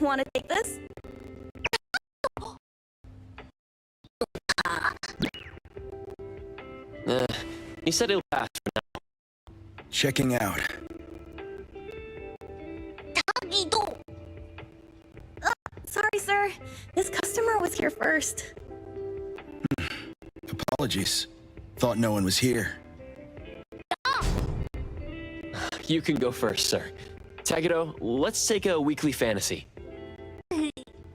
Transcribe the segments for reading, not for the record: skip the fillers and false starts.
wanna take this? He said it'll pass for now. Checking out. Sorry, sir. This customer was here first. Apologies. Thought no one was here. You can go first, sir. Tagido, let's take a weekly fantasy.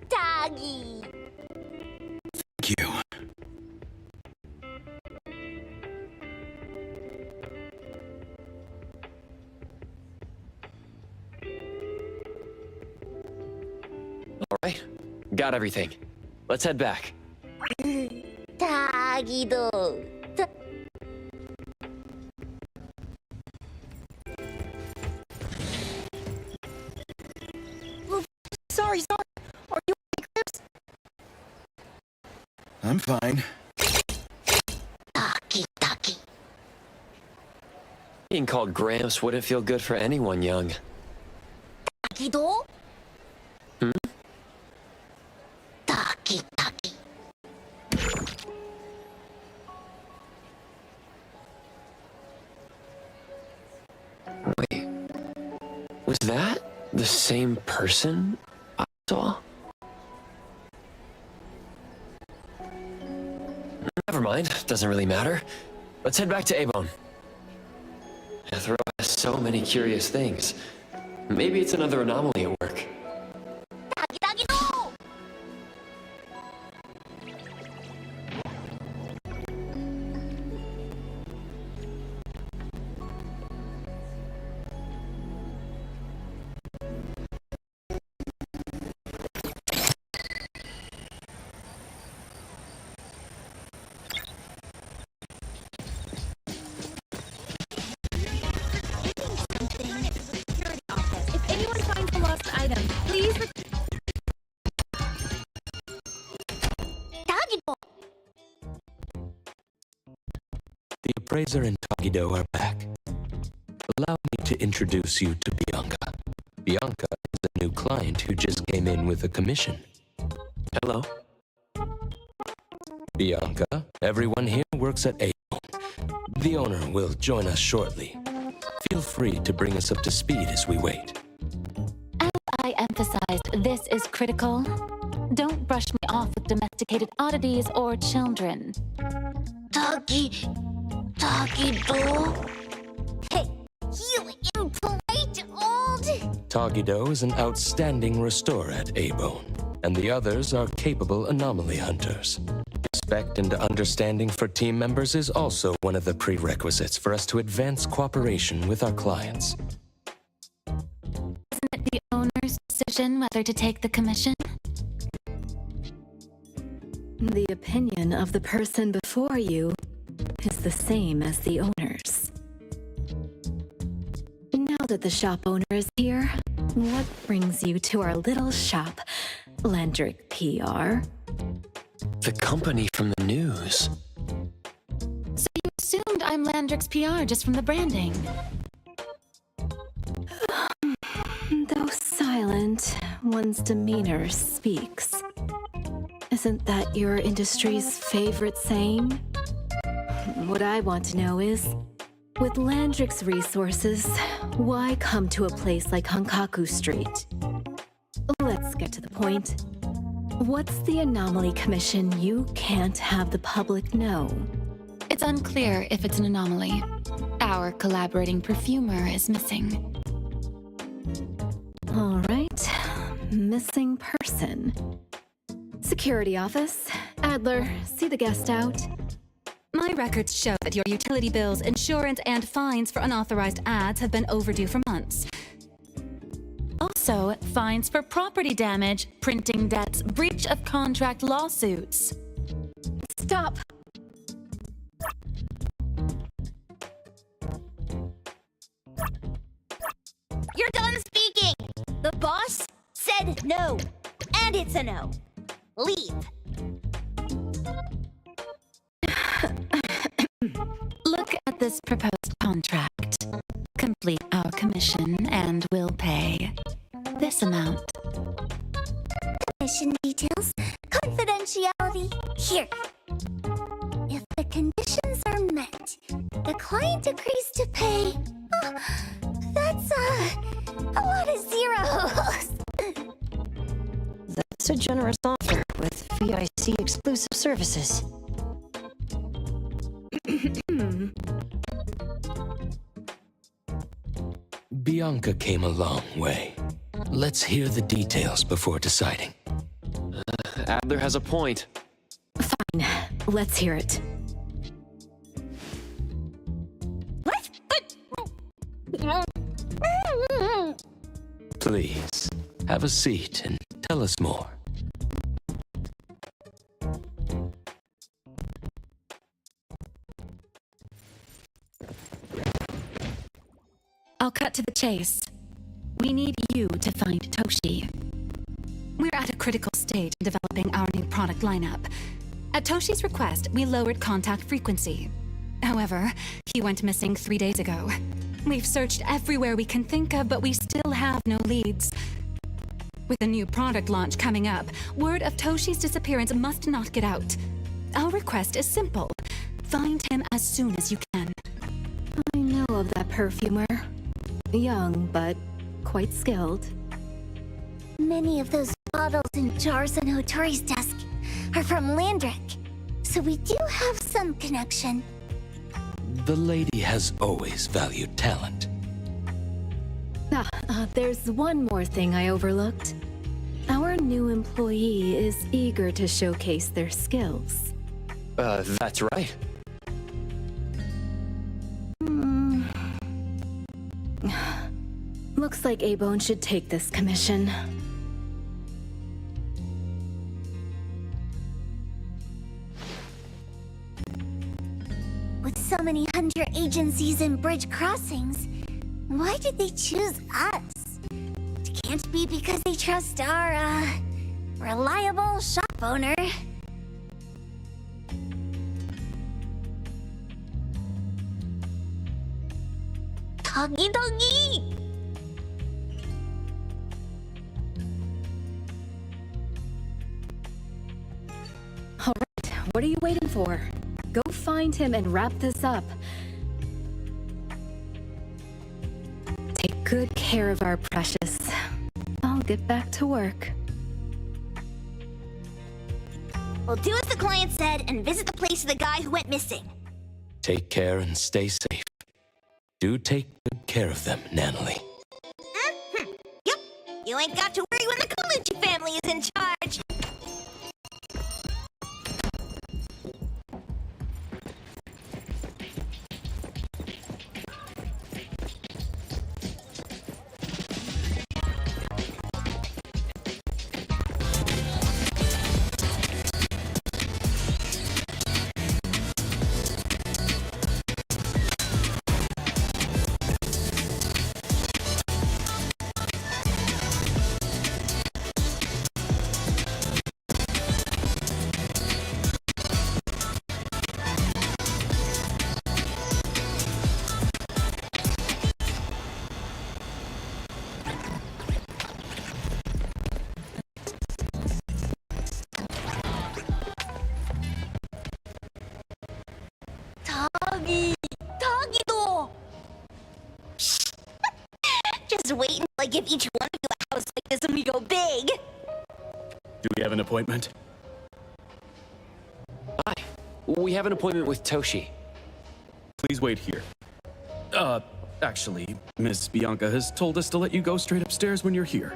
Doggy. Thank you. All right, got everything. Let's head back. Doggy-do. Sorry. Are you Gramps? I'm fine. Doggy. Being called Gramps wouldn't feel good for anyone young. Doggy-do? Hmm? Doggy. Wait, was that the same person I saw? Never mind, doesn't really matter. Let's head back to Abon. Throw has so many curious things. Maybe it's another anomaly at work. Doggy-do! If anyone finds a lost item, please. Doggy-do! The appraiser and Tagido are back. Allow me to introduce you to Bianca. Bianca is a new client who just came in with a commission. Hello? Bianca, everyone here works at Avon. The owner will join us shortly. Feel free to bring us up to speed as we wait. As I emphasized, this is critical. Don't brush me off with domesticated oddities or children. Doggy-do? Hey, you impolite old... Tagido is an outstanding restorer at Avon, and the others are capable anomaly hunters. Respect and understanding for team members is also one of the prerequisites for us to advance cooperation with our clients. Isn't it the owner's decision whether to take the commission? The opinion of the person before you is the same as the owner's. Now that the shop owner is here, what brings you to our little shop, Landrick PR? The company from the news. So you assumed I'm Landrick's PR just from the branding. Though silent, one's demeanor speaks. Isn't that your industry's favorite saying? What I want to know is, with Landrick's resources, why come to a place like Hankaku Street? Let's get to the point. What's the anomaly commission you can't have the public know? It's unclear if it's an anomaly. Our collaborating perfumer is missing. All right, missing person. Security office. Adler, see the guest out. My records show that your utility bills, insurance, and fines for unauthorized ads have been overdue for months. Also, fines for property damage, printing debts, breach of contract lawsuits. Stop! You're done speaking! The boss said no. And it's a no. Leave. Look at this proposed contract. Complete our commission and we'll pay this amount. mission details. Confidentiality. Here. If the conditions are met, the client agrees to pay. Oh, that's a lot of zeros. That's a generous offer with VIC exclusive services. Bianca came a long way. Let's hear the details before deciding. Adler has a point. Fine, let's hear it. Please, have a seat and tell us more. I'll cut to the chase. We need you to find Toshi. We're at a critical stage in developing our new product lineup. At Toshi's request, we lowered contact frequency. However, he went missing 3 days ago. We've searched everywhere we can think of, but we still have no leads. With a new product launch coming up, word of Toshi's disappearance must not get out. Our request is simple. Find him as soon as you can. I know of that perfumer. Young, but quite skilled. Many of those bottles and jars on Hotori's desk are from Landrick, so we do have some connection. The lady has always valued talent. There's one more thing I overlooked. Our new employee is eager to showcase their skills. That's right. Looks like A-Bone should take this commission. With so many hunter agencies and bridge crossings, why did they choose us? It can't be because they trust our, reliable shop owner. Doggy doggy! All right, what are you waiting for? Go find him and wrap this up. Take good care of our precious. I'll get back to work. We'll do as the client said and visit the place of the guy who went missing. Take care and stay safe. Do take good care of them, Natalie. Yep, you ain't got to worry when the Colucci family is in charge. Doggy-do! Just wait until I give each one of you a house like this and we go big! Do we have an appointment? Hi. We have an appointment with Toshi. Please wait here. Actually, Miss Bianca has told us to let you go straight upstairs when you're here.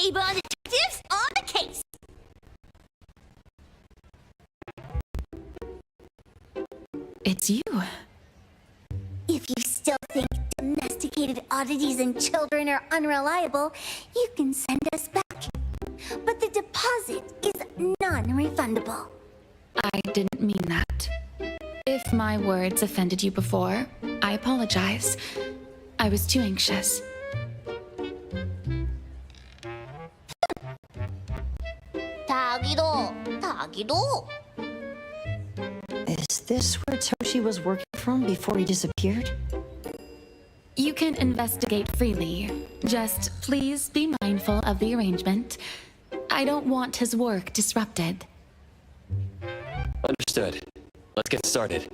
Avon detectives on the case! It's you. If you still think domesticated oddities and children are unreliable, you can send us back. But the deposit is non-refundable. I didn't mean that. If my words offended you before, I apologize. I was too anxious. Tagido. Is this where Toshi was working from before he disappeared? You can investigate freely. Just please be mindful of the arrangement. I don't want his work disrupted. Understood. Let's get started.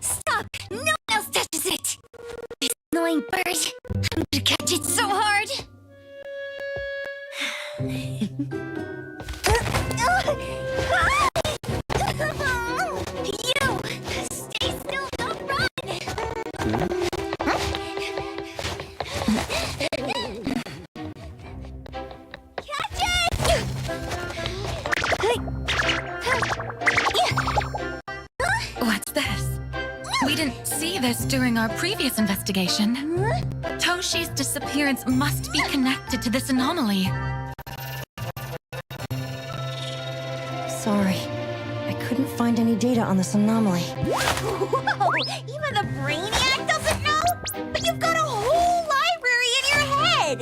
Stop! No one else touches it! This annoying bird! I'm gonna catch it so hard! You! Stay still, don't run! Catch it! What's this? We didn't see this during our previous investigation. Toshi's disappearance must be connected to this anomaly. Sorry. I couldn't find any data on this anomaly. Whoa! Even the brainiac doesn't know? But you've got a whole library in your head!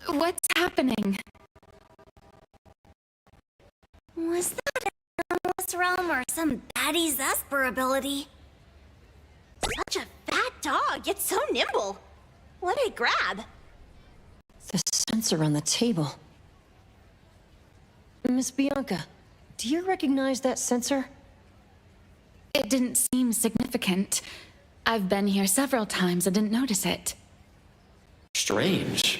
What's happening? Was that an anomalous realm or some baddie's Esper ability? Such a fat dog, yet so nimble. What did I grab? The sensor on the table. Miss Bianca, do you recognize that sensor? It didn't seem significant. I've been here several times and didn't notice it. Strange.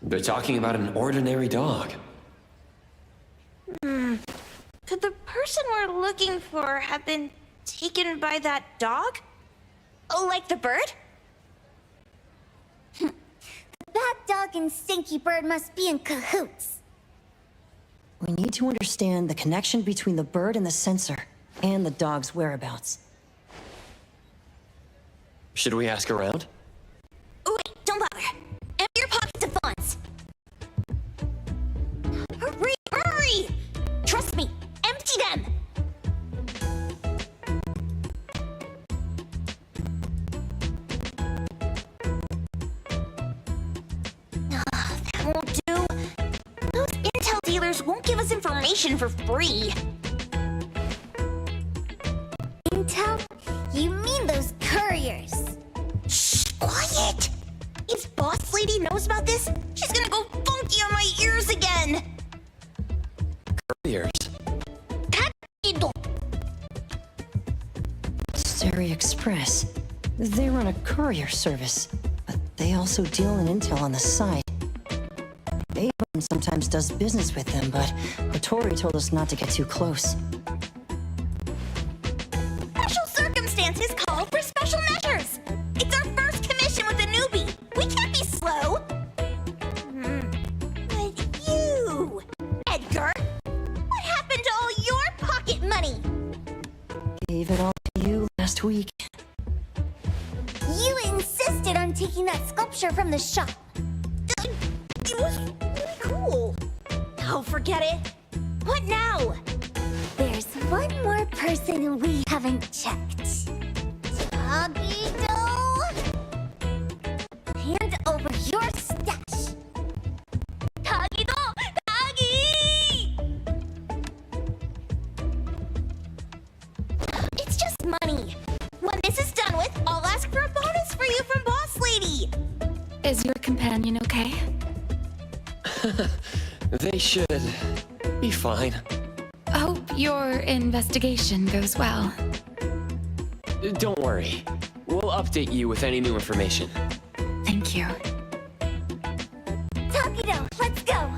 They're talking about an ordinary dog. Could the person we're looking for have been taken by that dog? Oh, like the bird? Bad Dog and Stinky Bird must be in cahoots. We need to understand the connection between the bird and the sensor, and the dog's whereabouts. Should we ask around? Wait, don't bother. Empty your pockets of funds. Hurry, hurry! Trust me, empty them! That won't do. Those intel dealers won't give us information for free. Intel? You mean those couriers? Shh, quiet! If Boss Lady knows about this, she's gonna go funky on my ears again! Couriers. Sari Express. They run a courier service, but they also deal in intel on the side. Avon sometimes does business with them, but Tori told us not to get too close. Special circumstances call for special measures! It's our first commission with a newbie! We can't be slow! But you, Edgar, what happened to all your pocket money? Gave it all to you last week. You insisted on taking that sculpture from the shop. It was really cool. Oh, forget it. What now? There's one more person we haven't checked. Doggy-do! Hand over your stash. Doggy-do! Doggy! It's just money. When this is done with, I'll ask for a bonus for you from Boss Lady. Is your companion okay? They should be fine. Hope your investigation goes well. Don't worry. We'll update you with any new information. Thank you. Doggy-do, let's go!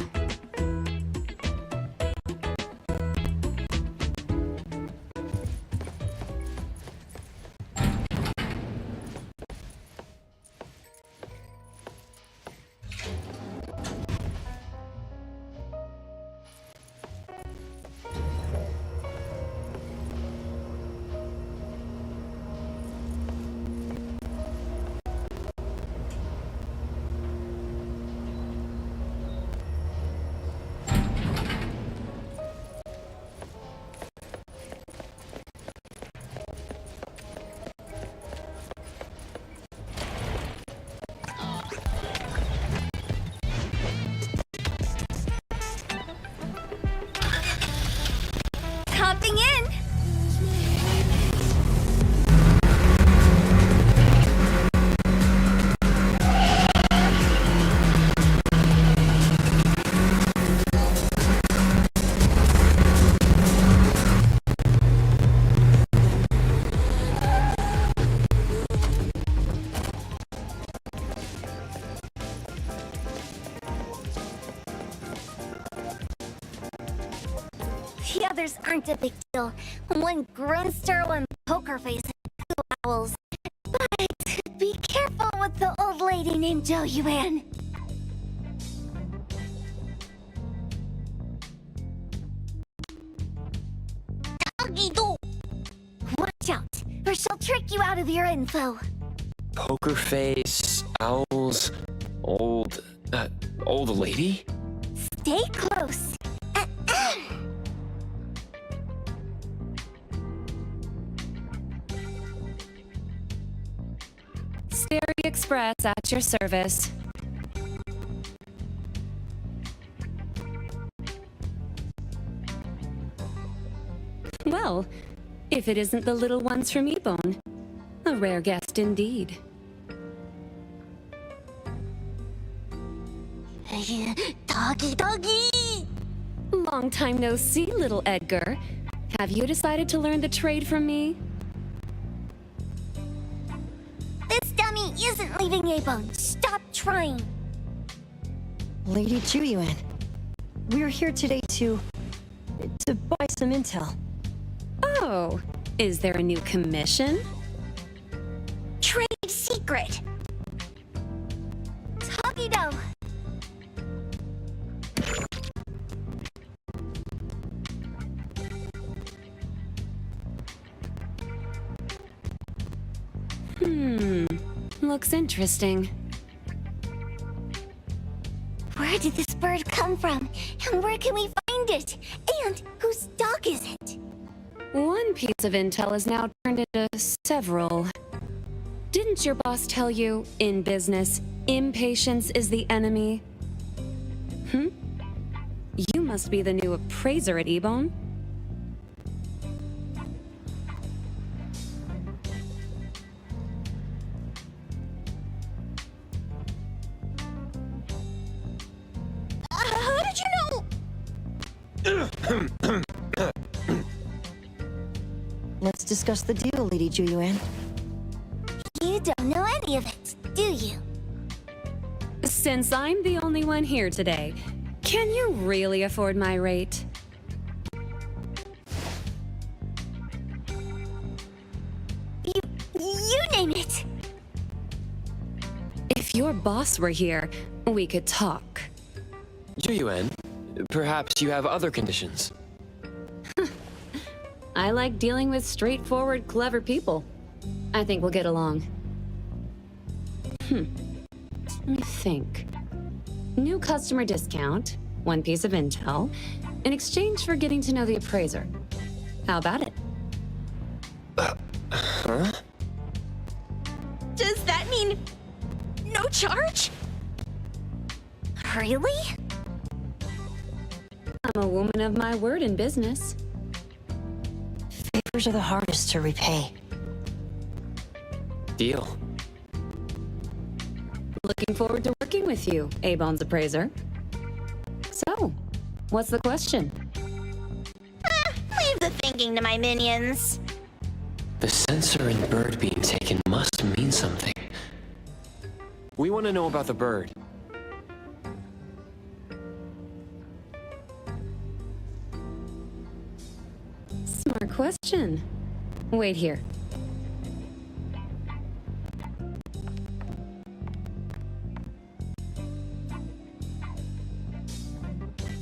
Hopping in! The others aren't a big deal. One Grunster, one Poker Face, and two Owls. But be careful with the old lady named Jo-Yuan. Doggy-do! Watch out, or she'll trick you out of your info. Poker face, owls, old lady? Stay close. Sari Express at your service. Well, if it isn't the little ones from Ebone. A rare guest indeed. Doggy! Long time no see, little Edgar. Have you decided to learn the trade from me? This dummy isn't leaving Abone. Stop trying. Lady Jo-Yuan, we're here today to buy some intel. Oh, is there a new commission? Trade secret! Doggy-do, Looks interesting. Where did this bird come from? And where can we find it? And whose dog is it? One piece of intel is now turned into several. Didn't your boss tell you, in business, impatience is the enemy? You must be the new appraiser at Ebon. How did you know? Let's discuss the deal, Lady Juyuan. You don't know any of it, do you? Since I'm the only one here today, can you really afford my rate? You name it. If your boss were here, we could talk. Juyuan, perhaps you have other conditions. I like dealing with straightforward, clever people. I think we'll get along. Let me think. New customer discount, one piece of intel, in exchange for getting to know the appraiser. How about it? Huh? Does that mean no charge? Really? I'm a woman of my word in business. Favors are the hardest to repay. Deal. Looking forward to working with you, Ebon's appraiser. So, what's the question? Leave the thinking to my minions. The sensor and bird being taken must mean something. We want to know about the bird. Smart question. Wait here.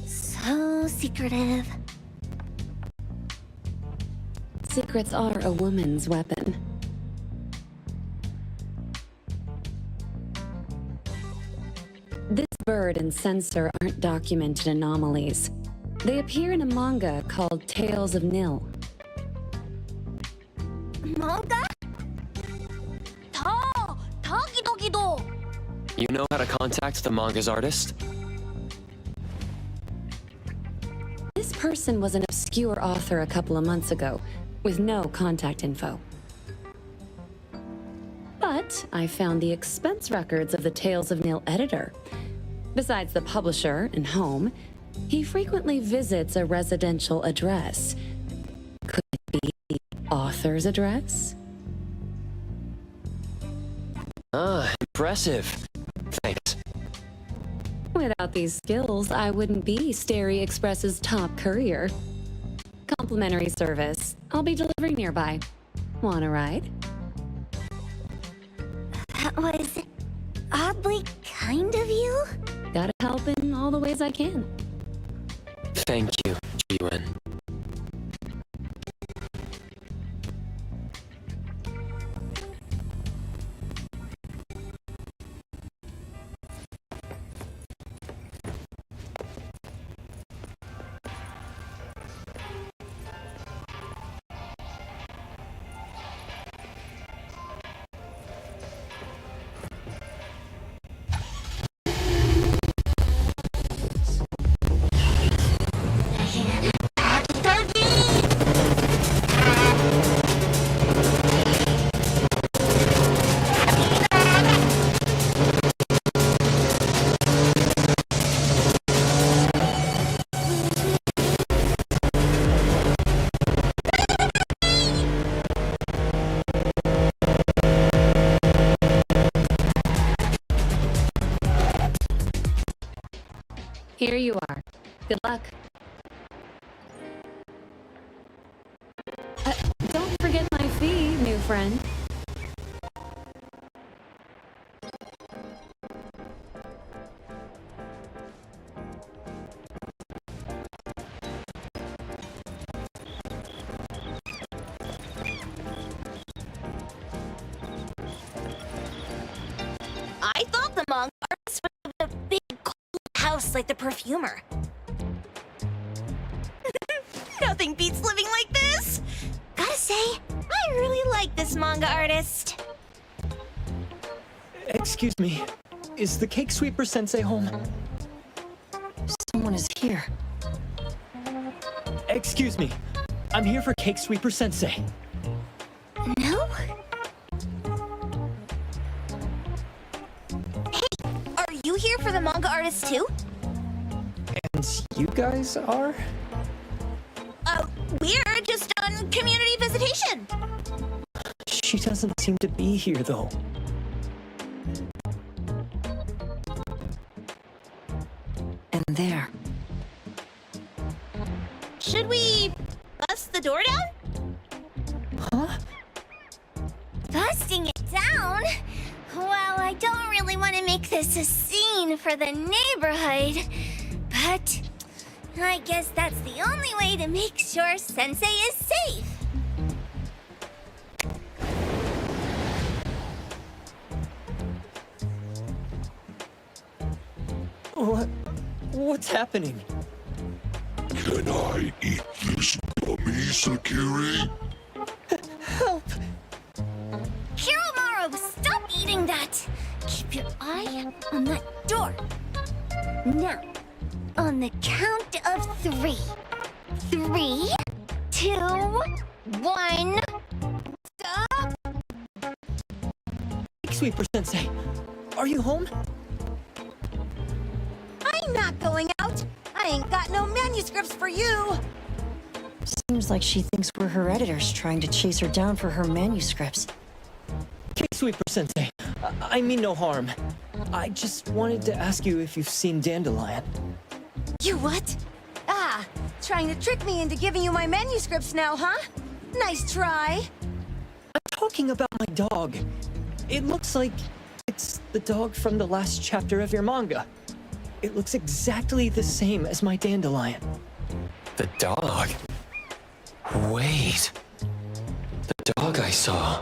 So secretive. Secrets are a woman's weapon. This bird and sensor aren't documented anomalies. They appear in a manga called Tales of Nil. Manga? Tagidogido! You know how to contact the manga's artist? This person was an obscure author a couple of months ago, with no contact info. But I found the expense records of the Tales of Nil editor. Besides the publisher and home, he frequently visits a residential address. Could it be the author's address? Ah, impressive. Thanks. Without these skills, I wouldn't be Starry Express's top courier. Complimentary service. I'll be delivering nearby. Want a ride? That was oddly kind of you. Gotta help in all the ways I can. Thank you, Juyuan. Here you are. Good luck. Don't forget my fee, new friend. just like the perfumer. Nothing beats living like this! Gotta say, I really like this manga artist. Excuse me, is the Cake Sweeper Sensei home? Someone is here. Excuse me, I'm here for Cake Sweeper Sensei. No? Hey, are you here for the manga artist too? And you guys are? We're just on community visitation. She doesn't seem to be here, though. And there. Should we bust the door down? Huh? Busting it down? Well, I don't really want to make this a scene for the neighborhood, but I guess that's the only way to make sure Sensei is safe. What's happening? Can I eat this dummy, Sakiri? Help! Hiromaru, stop eating that! Keep your eye on that door. Now, on the count of 3. 3, 2, 1. Stop! Cake Sweeper Sensei, are you home? I'm not going out. I ain't got no manuscripts for you. Seems like she thinks we're her editors trying to chase her down for her manuscripts. Cake Sweeper Sensei, I mean no harm. I just wanted to ask you if you've seen Dandelion. You what? Ah, trying to trick me into giving you my manuscripts now, huh? Nice try. I'm talking about my dog. It looks like it's the dog from the last chapter of your manga. It looks exactly the same as my Dandelion. The dog? Wait. The dog I saw.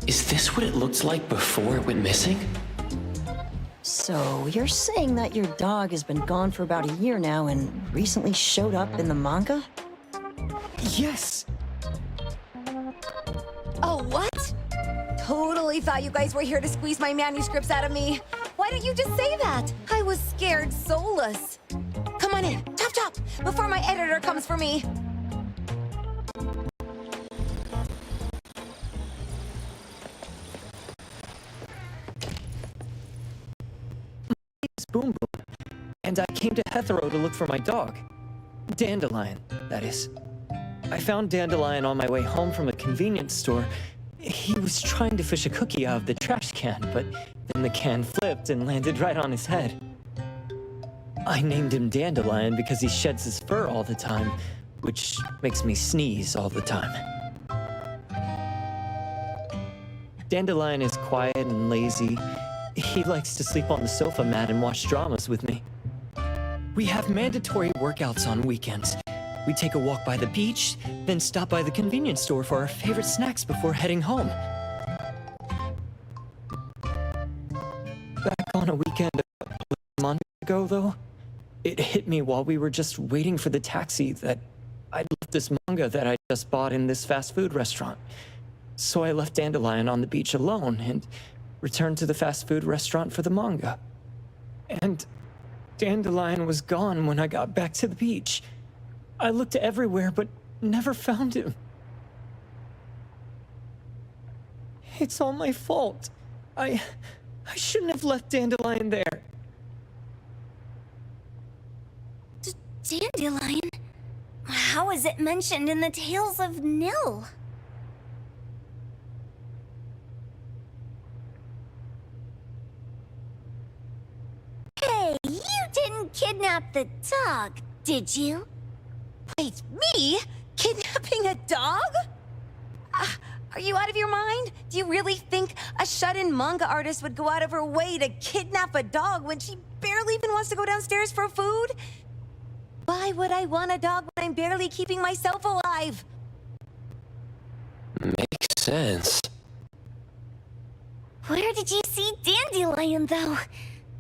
Is this what it looked like before it went missing? So, you're saying that your dog has been gone for about a year now and recently showed up in the manga? Yes! Oh, what? Totally thought you guys were here to squeeze my manuscripts out of me. Why don't you just say that? I was scared soulless. Come on in, chop chop, before my editor comes for me. It's Boom Boom, and I came to Hethero to look for my dog. Dandelion, that is. I found Dandelion on my way home from a convenience store. He was trying to fish a cookie out of the trash can, but then the can flipped and landed right on his head. I named him Dandelion because he sheds his fur all the time, which makes me sneeze all the time. Dandelion is quiet and lazy. He likes to sleep on the sofa mat and watch dramas with me. We have mandatory workouts on weekends. We take a walk by the beach, then stop by the convenience store for our favorite snacks before heading home. Back on a weekend a month ago, though, it hit me while we were just waiting for the taxi that I'd left this manga that I just bought in this fast food restaurant. So I left Dandelion on the beach alone and returned to the fast food restaurant for the manga. And Dandelion was gone when I got back to the beach. I looked everywhere, but never found him. It's all my fault. I shouldn't have left Dandelion there. Dandelion? How is it mentioned in the Tales of Nil? Hey, you didn't kidnap the dog, did you? Wait, me? Kidnapping a dog? Are you out of your mind? Do you really think a shut-in manga artist would go out of her way to kidnap a dog when she barely even wants to go downstairs for food? Why would I want a dog when I'm barely keeping myself alive? Makes sense. Where did you see Dandelion, though?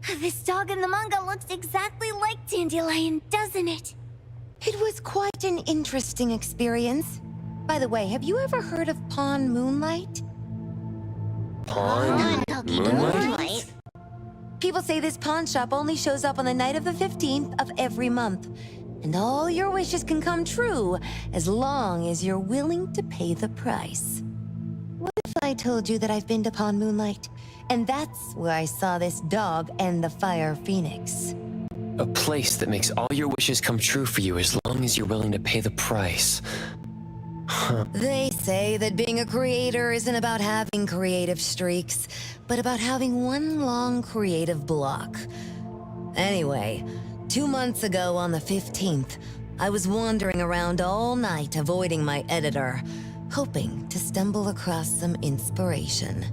This dog in the manga looks exactly like Dandelion, doesn't it? It was quite an interesting experience. By the way, have you ever heard of Pawn Moonlight? Pawn Moonlight? People say this pawn shop only shows up on the night of the 15th of every month. And all your wishes can come true as long as you're willing to pay the price. What if I told you that I've been to Pawn Moonlight? And that's where I saw this dog and the fire phoenix. A place that makes all your wishes come true for you as long as you're willing to pay the price. Huh. They say that being a creator isn't about having creative streaks, but about having one long creative block. Anyway, 2 months ago on the 15th, I was wandering around all night avoiding my editor, hoping to stumble across some inspiration.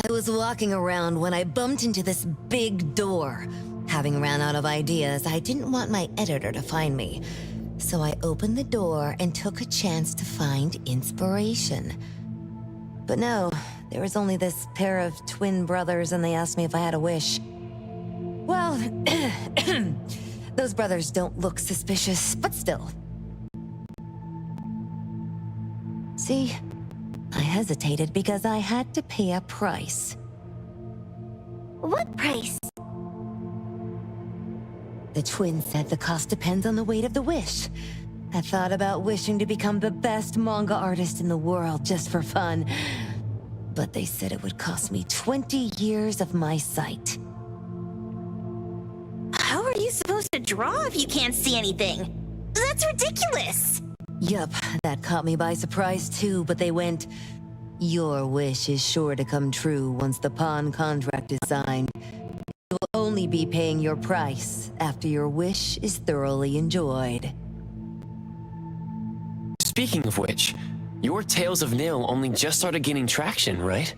I was walking around when I bumped into this big door. Having ran out of ideas, I didn't want my editor to find me. So I opened the door and took a chance to find inspiration. But no, there was only this pair of twin brothers and they asked me if I had a wish. Well, those brothers don't look suspicious, but still. See, I hesitated because I had to pay a price. What price? The twins said the cost depends on the weight of the wish. I thought about wishing to become the best manga artist in the world just for fun. But they said it would cost me 20 years of my sight. How are you supposed to draw if you can't see anything? That's ridiculous! Yup, that caught me by surprise too, but they went, "Your wish is sure to come true once the pawn contract is signed. You'll only be paying your price after your wish is thoroughly enjoyed." Speaking of which, your Tales of Nil only just started gaining traction, right?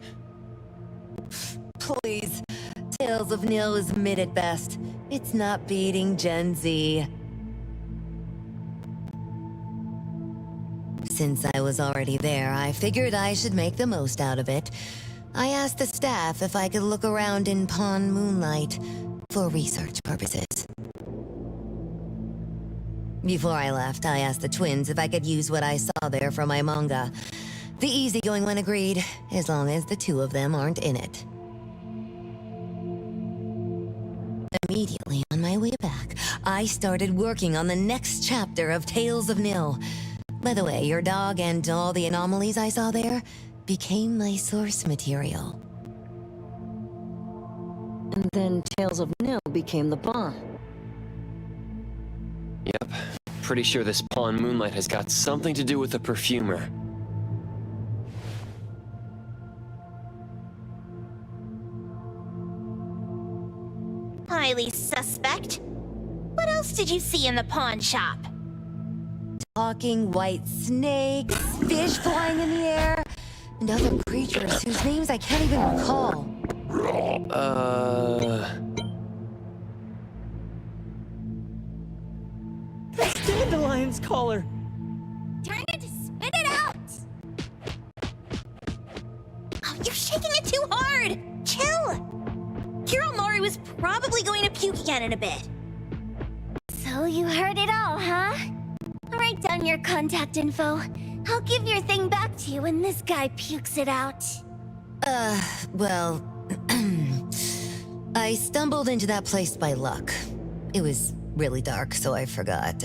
Please, Tales of Nil is mid at best. It's not beating Gen Z. Since I was already there, I figured I should make the most out of it. I asked the staff if I could look around in Pawn Moonlight for research purposes. Before I left, I asked the twins if I could use what I saw there for my manga. The easygoing one agreed, as long as the two of them aren't in it. Immediately on my way back, I started working on the next chapter of Tales of Nil. By the way, your dog and all the anomalies I saw there became my source material. And then Tales of Nil became the pawn. Yep. Pretty sure this Pawn Moonlight has got something to do with the perfumer. Highly suspect. What else did you see in the pawn shop? Talking white snakes, fish flying in the air, and other creatures whose names I can't even recall. That's Dandelion's collar! Turn it, spit it out! Oh, you're shaking it too hard! Chill! Hiromori was probably going to puke again in a bit. So you heard it all, huh? Write down your contact info. I'll give your thing back to you when this guy pukes it out. Well, I stumbled into that place by luck. It was really dark, so I forgot.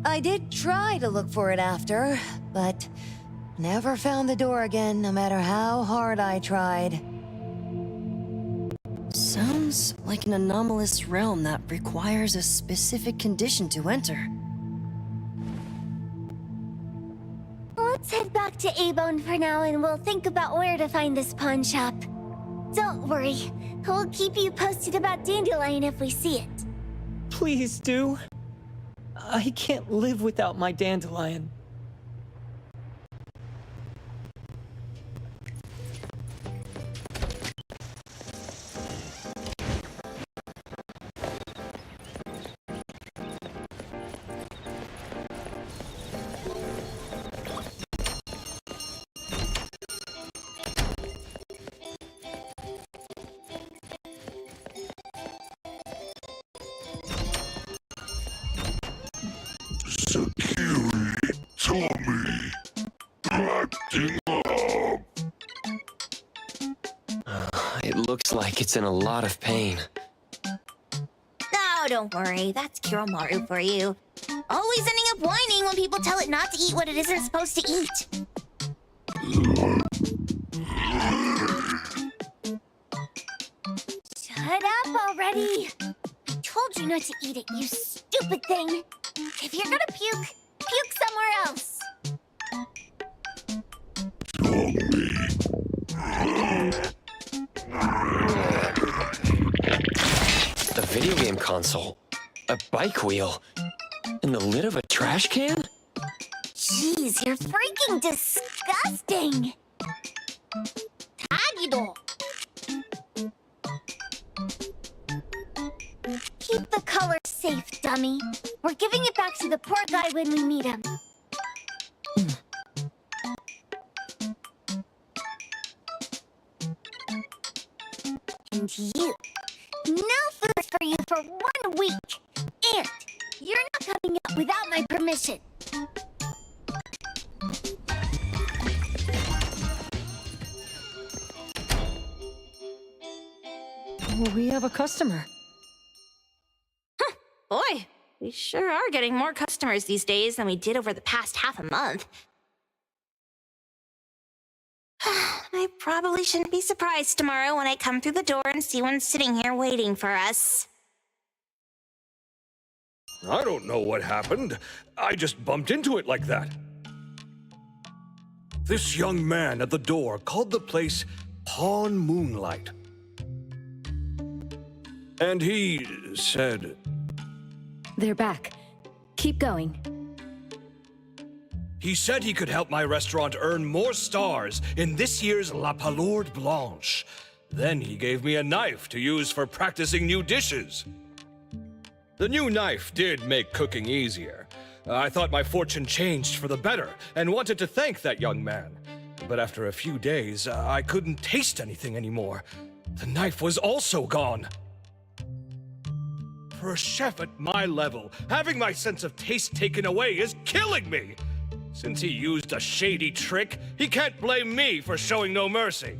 I did try to look for it after, but never found the door again, no matter how hard I tried. Sounds like an anomalous realm that requires a specific condition to enter. Let's head back to A-Bone for now and we'll think about where to find this pawn shop. Don't worry, we'll keep you posted about Dandelion if we see it. Please do. I can't live without my Dandelion. Looks like it's in a lot of pain. Oh, don't worry. That's Kiromaru for you. Always ending up whining when people tell it not to eat what it isn't supposed to eat. Shut up already! I told you not to eat it, you stupid thing! If you're gonna puke, puke somewhere else! A video game console, a bike wheel, and the lid of a trash can? Jeez, you're freaking disgusting! Tagido! Keep the color safe, dummy. We're giving it back to the poor guy when we meet him. And you. No food for you for 1 week. And you're not coming out without my permission. We have a customer. Boy, we sure are getting more customers these days than we did over the past half a month. I probably shouldn't be surprised tomorrow when I come through the door and see one sitting here waiting for us. I don't know what happened. I just bumped into it like that. This young man at the door called the place Pawn Moonlight. And he said... They're back. Keep going. He said he could help my restaurant earn more stars in this year's La Palourde Blanche. Then he gave me a knife to use for practicing new dishes. The new knife did make cooking easier. I thought my fortune changed for the better and wanted to thank that young man. But after a few days, I couldn't taste anything anymore. The knife was also gone. For a chef at my level, having my sense of taste taken away is killing me. Since he used a shady trick, he can't blame me for showing no mercy.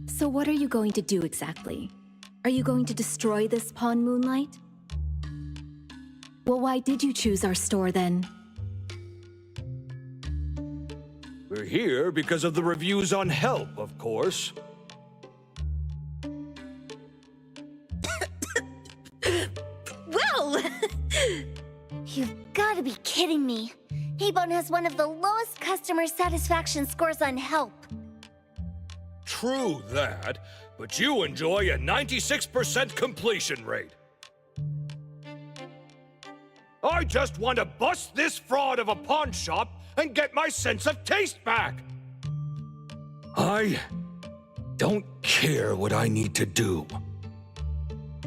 So what are you going to do exactly? Are you going to destroy this Pawn Moonlight? Well, why did you choose our store then? We're here because of the reviews on Help, of course. Whoa! You've got to be kidding me. Ebon has one of the lowest customer satisfaction scores on Help. True that, but you enjoy a 96% completion rate. I just want to bust this fraud of a pawn shop and get my sense of taste back. I don't care what I need to do.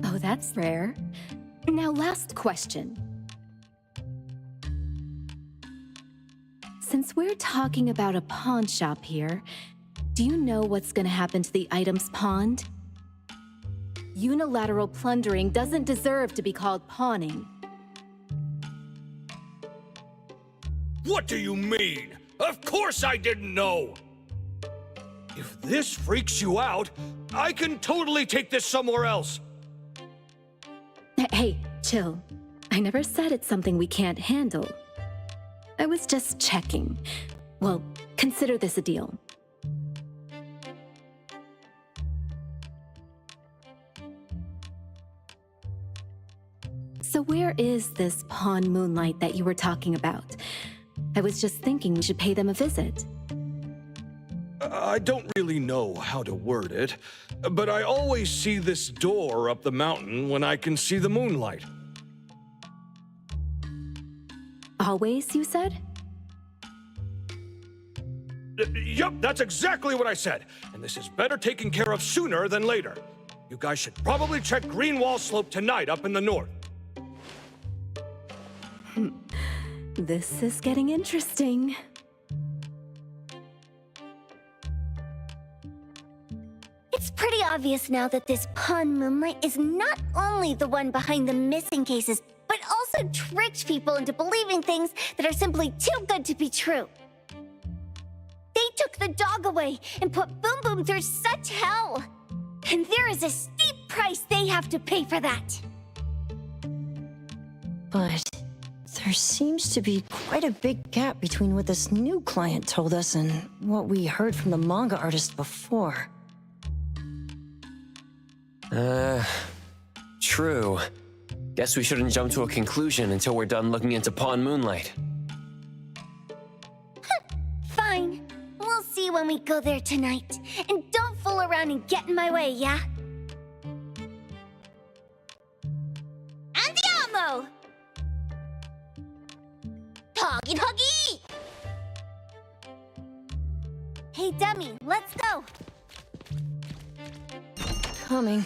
Oh, that's rare. Now, last question. Since we're talking about a pawn shop here, do you know what's gonna happen to the items pawned? Unilateral plundering doesn't deserve to be called pawning. What do you mean? Of course I didn't know! If this freaks you out, I can totally take this somewhere else. Hey, chill. I never said it's something we can't handle. I was just checking. Well, consider this a deal. So where is this Pawn Moonlight that you were talking about? I was just thinking we should pay them a visit. I don't really know how to word it, but I always see this door up the mountain when I can see the moonlight. Always, you said? Yup, that's exactly what I said. And this is better taken care of sooner than later. You guys should probably check Greenwall Slope tonight up in the north. This is getting interesting. It's pretty obvious now that this Pawn Moonlight is not only the one behind the missing cases, but also tricked people into believing things that are simply too good to be true. They took the dog away and put Boom Boom through such hell. And there is a steep price they have to pay for that. But there seems to be quite a big gap between what this new client told us and what we heard from the manga artist before. True. Guess we shouldn't jump to a conclusion until we're done looking into Pawn Moonlight. Fine. We'll see when we go there tonight. And don't fool around and get in my way, yeah? Andiamo! Doggy doggy! Hey, dummy, let's go! Coming.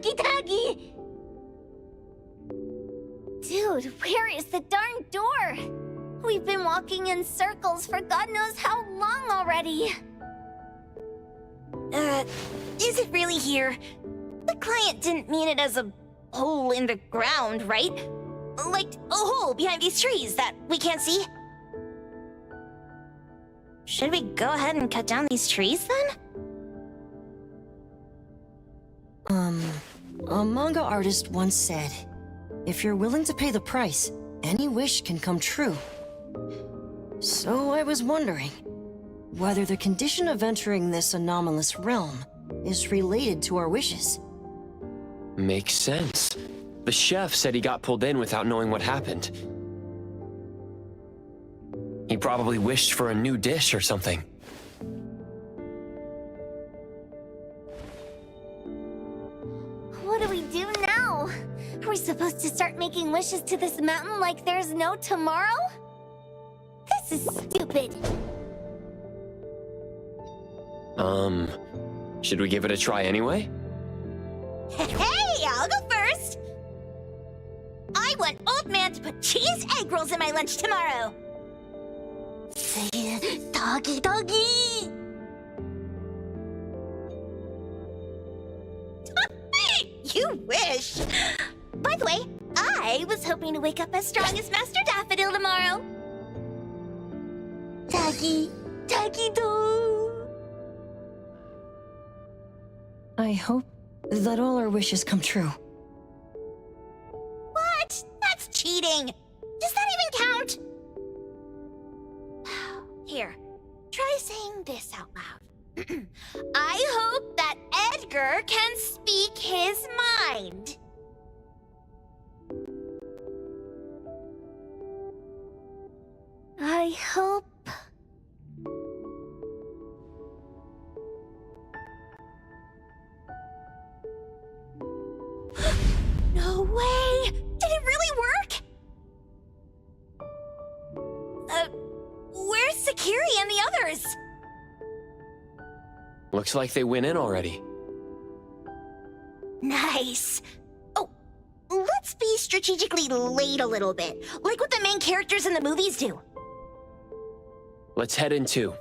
Taggy! Dude, where is the darn door? We've been walking in circles for God knows how long already. Is it really here? The client didn't mean it as a hole in the ground, right? Like a hole behind these trees that we can't see? Should we go ahead and cut down these trees then? A manga artist once said, if you're willing to pay the price, any wish can come true. So I was wondering whether the condition of entering this anomalous realm is related to our wishes. Makes sense. The chef said he got pulled in without knowing what happened. He probably wished for a new dish or something. What do we do now? Are we supposed to start making wishes to this mountain like there's no tomorrow? This is stupid. Should we give it a try anyway? Hey, I'll go first! I want Old Man to put cheese egg rolls in my lunch tomorrow! Doggy! You wish! By the way, I was hoping to wake up as strong as Master Daffodil tomorrow. Doggy-doo! I hope that all our wishes come true. What? That's cheating! Does that even count? Here, try saying this out loud. I hope that Edgar can speak his mind. I hope... No way! Did it really work? Where's Sakiri and the others? Looks like they went in already. Nice. Oh, let's be strategically late a little bit, like what the main characters in the movies do. Let's head in too.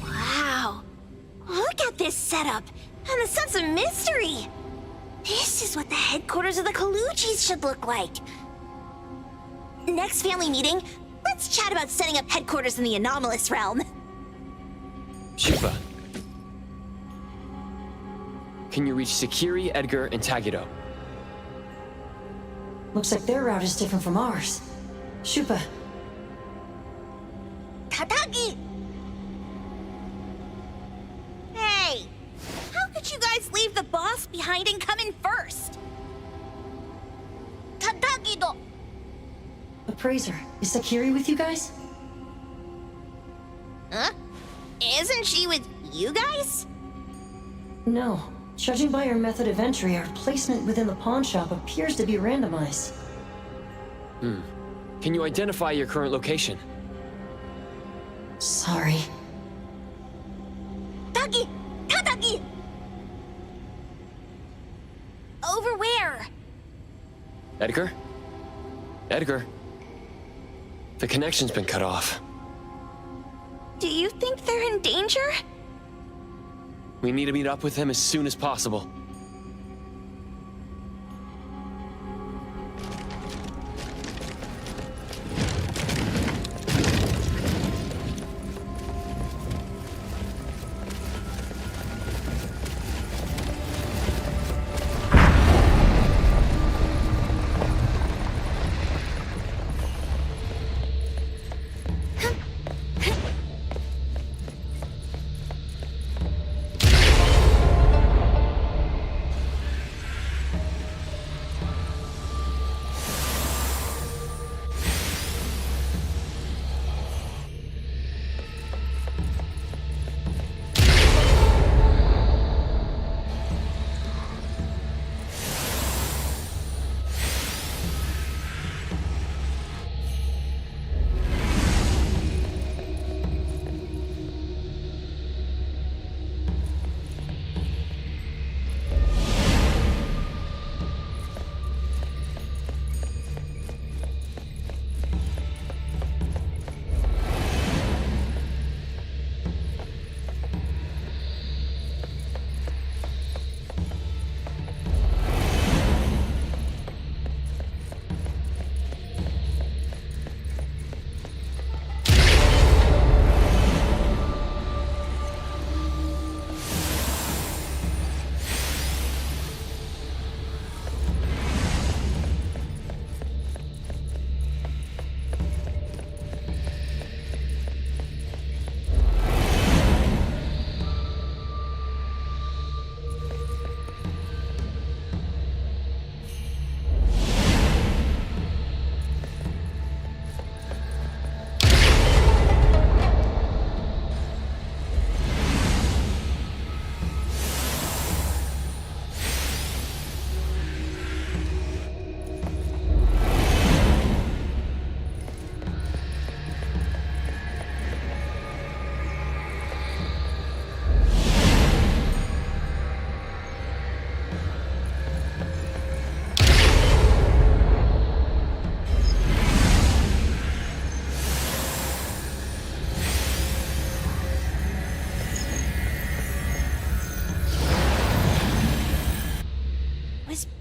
Wow. Look at this setup, and the sense of mystery. This is what the headquarters of the Colucci's should look like. Next family meeting, let's chat about setting up headquarters in the anomalous realm. Shupa. Can you reach Sakiri, Edgar, and Tagito? Looks like their route is different from ours. Shupa. Tatagi! Hey! How could you guys leave the boss behind and come in first? Tatagi-do! Appraiser, is Sakiri with you guys? Huh? Isn't she with you guys? No. Judging by our method of entry, our placement within the pawnshop appears to be randomized. Can you identify your current location? Sorry. Tagi! Tatagi! Over where? Edgar? Edgar? The connection's been cut off. Do you think they're in danger? We need to meet up with him as soon as possible.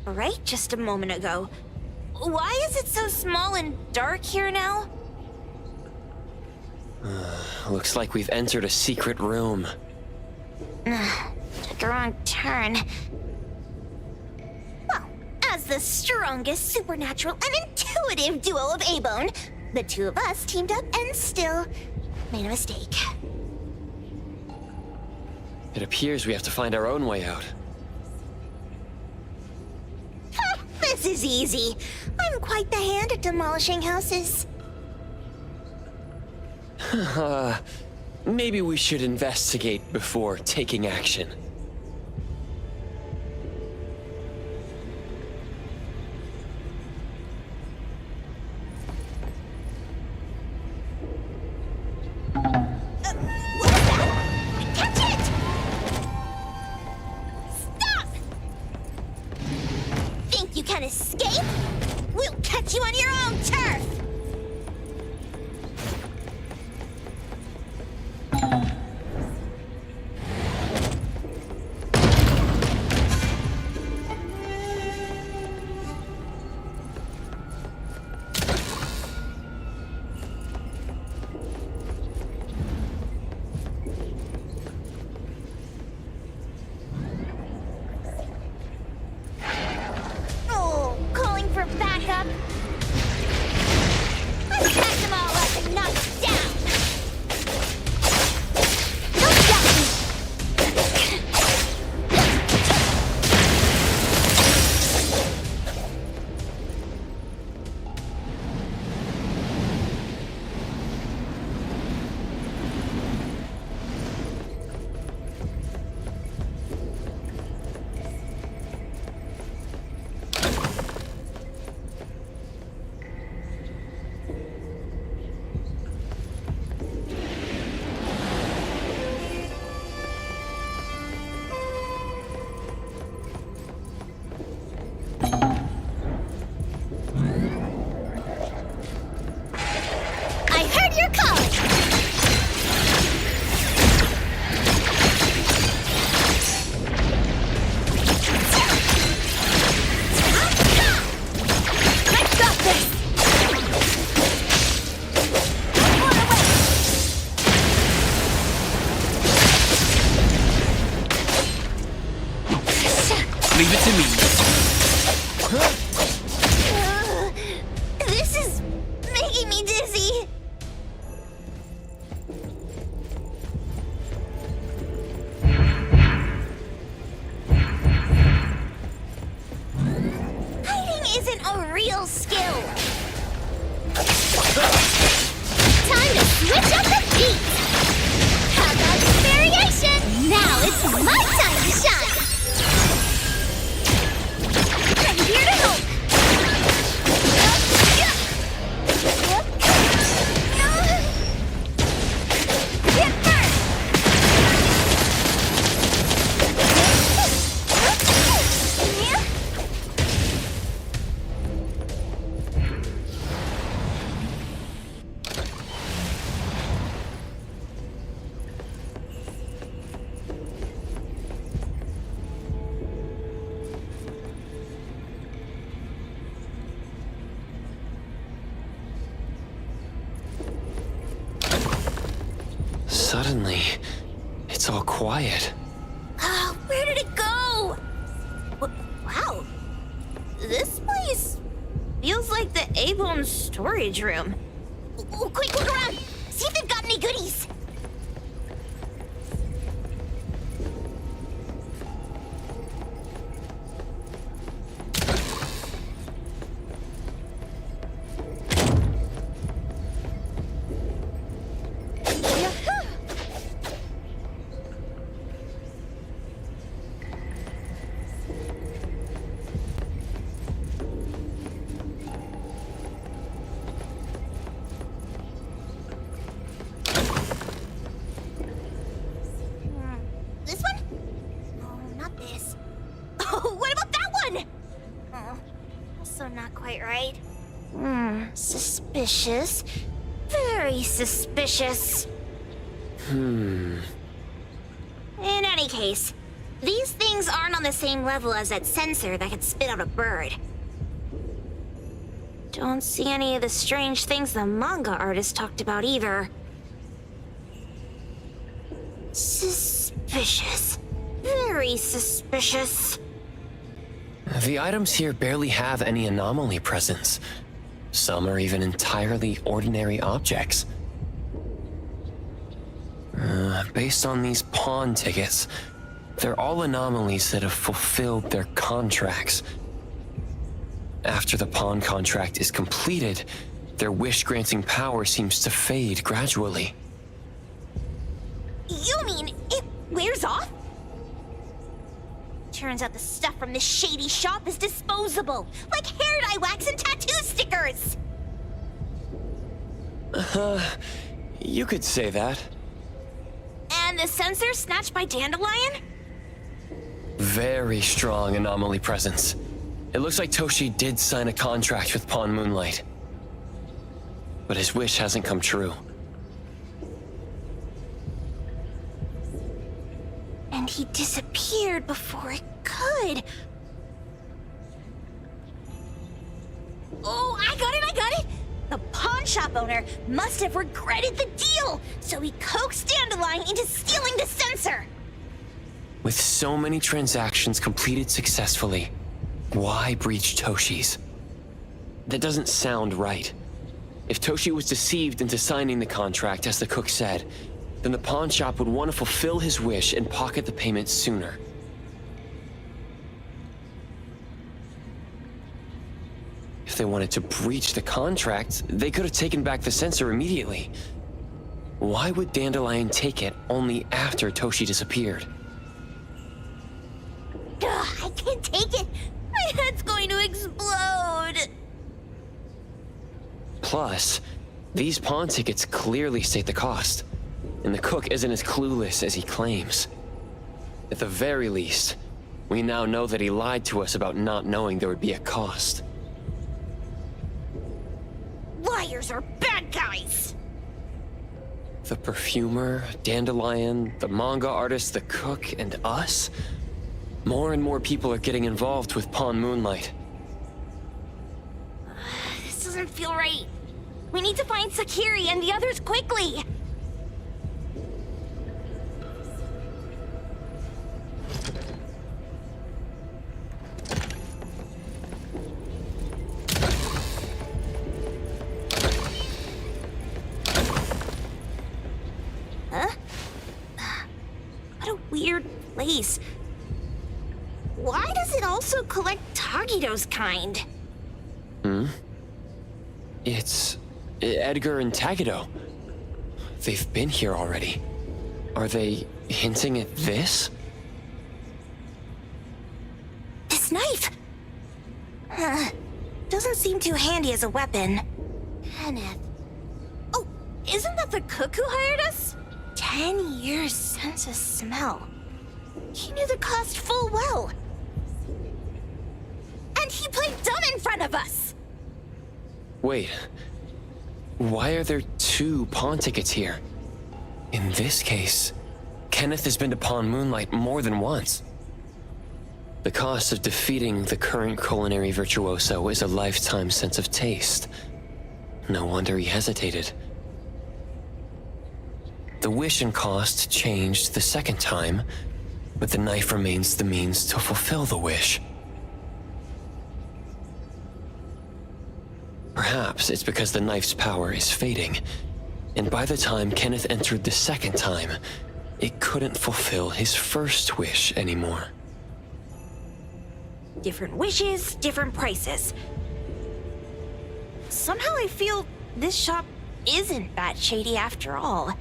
Right just a moment ago. Why is it so small and dark here now? Looks like we've entered a secret room. Took a wrong turn. Well, As the strongest supernatural and intuitive duo of Abone, the two of us teamed up and still made a mistake. It appears we have to find our own way out. This is easy. I'm quite the hand at demolishing houses. Maybe we should investigate before taking action. You can escape? We'll catch you on your own turf! Leave it to me. This is making me dizzy. Hiding isn't a real skill. Time to switch up the beat. How about some variation? Now it's my time to shine. I'm here to help. Get first. Suddenly, it's all quiet. Where did it go? Wow. This place feels like the A-Bone storage room. Quick, look around. See if they've got any goodies. This one? Oh, not this. Oh, what about that one? Oh, also not quite right. Suspicious. Very suspicious. In any case, these things aren't on the same level as that sensor that could spit out a bird. Don't see any of the strange things the manga artist talked about either. Suspicious. Very suspicious. The items here barely have any anomaly presence. Some are even entirely ordinary objects. Based on these pawn tickets, they're all anomalies that have fulfilled their contracts. After the pawn contract is completed, their wish-granting power seems to fade gradually. You mean it wears off? Turns out the stuff from this shady shop is disposable, like hair dye wax and tattoo stickers! You could say that. And the sensor snatched by Dandelion? Very strong anomaly presence. It looks like Toshi did sign a contract with Pawn Moonlight. But his wish hasn't come true. And he disappeared before it could. Oh, I got it! The pawnshop owner must have regretted the deal, so he coaxed Dandelion into stealing the sensor. With so many transactions completed successfully, why breach Toshi's? That doesn't sound right. If Toshi was deceived into signing the contract, as the cook said, then the pawn shop would want to fulfill his wish and pocket the payment sooner. If they wanted to breach the contract, they could have taken back the sensor immediately. Why would Dandelion take it only after Toshi disappeared? Ugh, I can't take it. My head's going to explode. Plus, these pawn tickets clearly state the cost, and the cook isn't as clueless as he claims. At the very least, we now know that he lied to us about not knowing there would be a cost. Liars are bad guys. The perfumer, Dandelion, the manga artist, the cook, and us? More and more people are getting involved with Pawn Moonlight. This doesn't feel right. We need to find Sakiri and the others quickly. Huh? What a weird place. Why does it also collect Tagido's kind? It's Edgar and Tagido. They've been here already. Are they hinting at this? This knife! Doesn't seem too handy as a weapon. Kenneth. Oh, isn't that the cook who hired us? 10 years sense of smell. He knew the cost full well. And he played dumb in front of us! Wait. Why are there 2 pawn tickets here? In this case, Kenneth has been to Pawn Moonlight more than once. The cost of defeating the current culinary virtuoso is a lifetime sense of taste. No wonder he hesitated. The wish and cost changed the second time, but the knife remains the means to fulfill the wish. Perhaps it's because the knife's power is fading, and by the time Kenneth entered the second time, it couldn't fulfill his first wish anymore. Different wishes, different prices. Somehow I feel this shop isn't that shady after all.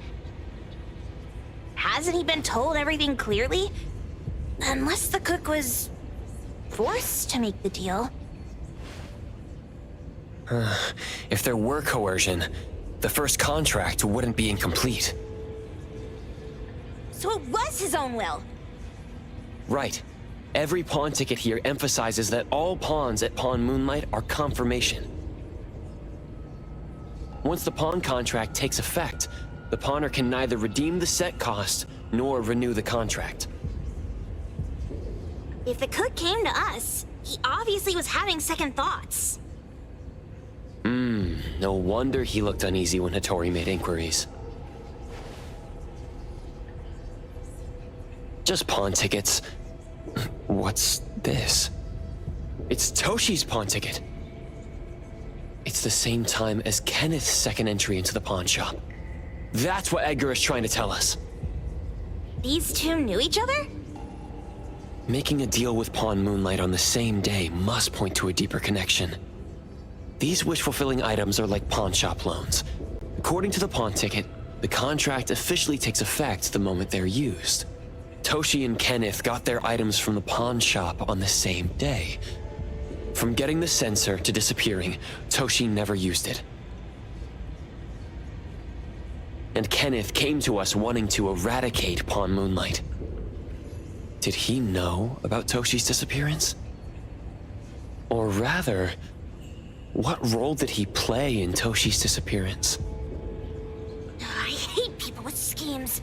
Hasn't he been told everything clearly? Unless the cook was forced to make the deal. If there were coercion, the first contract wouldn't be incomplete. So it was his own will. Right. Every pawn ticket here emphasizes that all pawns at Pawn Moonlight are confirmation. Once the pawn contract takes effect, the pawner can neither redeem the set cost nor renew the contract. If the cook came to us, he obviously was having second thoughts. No wonder he looked uneasy when Hattori made inquiries. Just pawn tickets. What's this? It's Toshi's pawn ticket. It's the same time as Kenneth's second entry into the pawn shop. That's what Edgar is trying to tell us. These two knew each other? Making a deal with Pawn Moonlight on the same day must point to a deeper connection. These wish-fulfilling items are like pawn shop loans. According to the pawn ticket, the contract officially takes effect the moment they're used. Toshi and Kenneth got their items from the pawn shop on the same day. From getting the sensor to disappearing, Toshi never used it. And Kenneth came to us wanting to eradicate Pawn Moonlight. Did he know about Toshi's disappearance? Or rather, what role did he play in Toshi's disappearance? I hate people with schemes.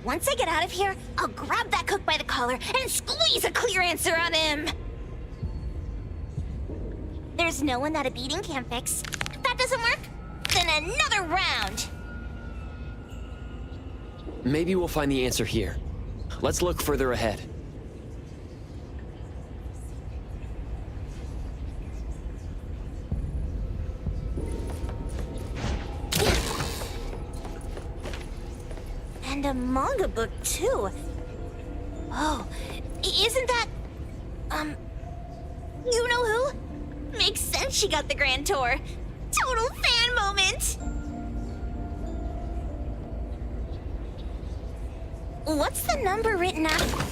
Once I get out of here, I'll grab that cook by the collar and squeeze a clear answer on him. There's no one that a beating can't fix. If that doesn't work, then another round. Maybe we'll find the answer here. Let's look further ahead. And a manga book, too. Oh, isn't that... you know who? Makes sense she got the Grand Tour. Total fan moment! What's the number written after?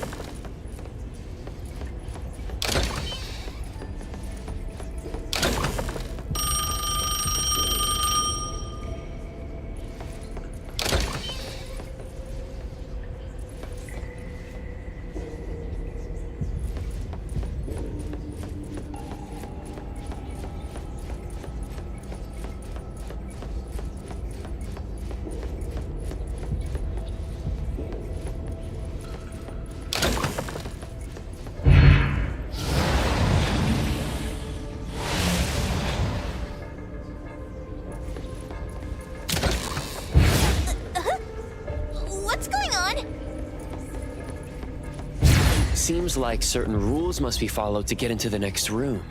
Seems like certain rules must be followed to get into the next room.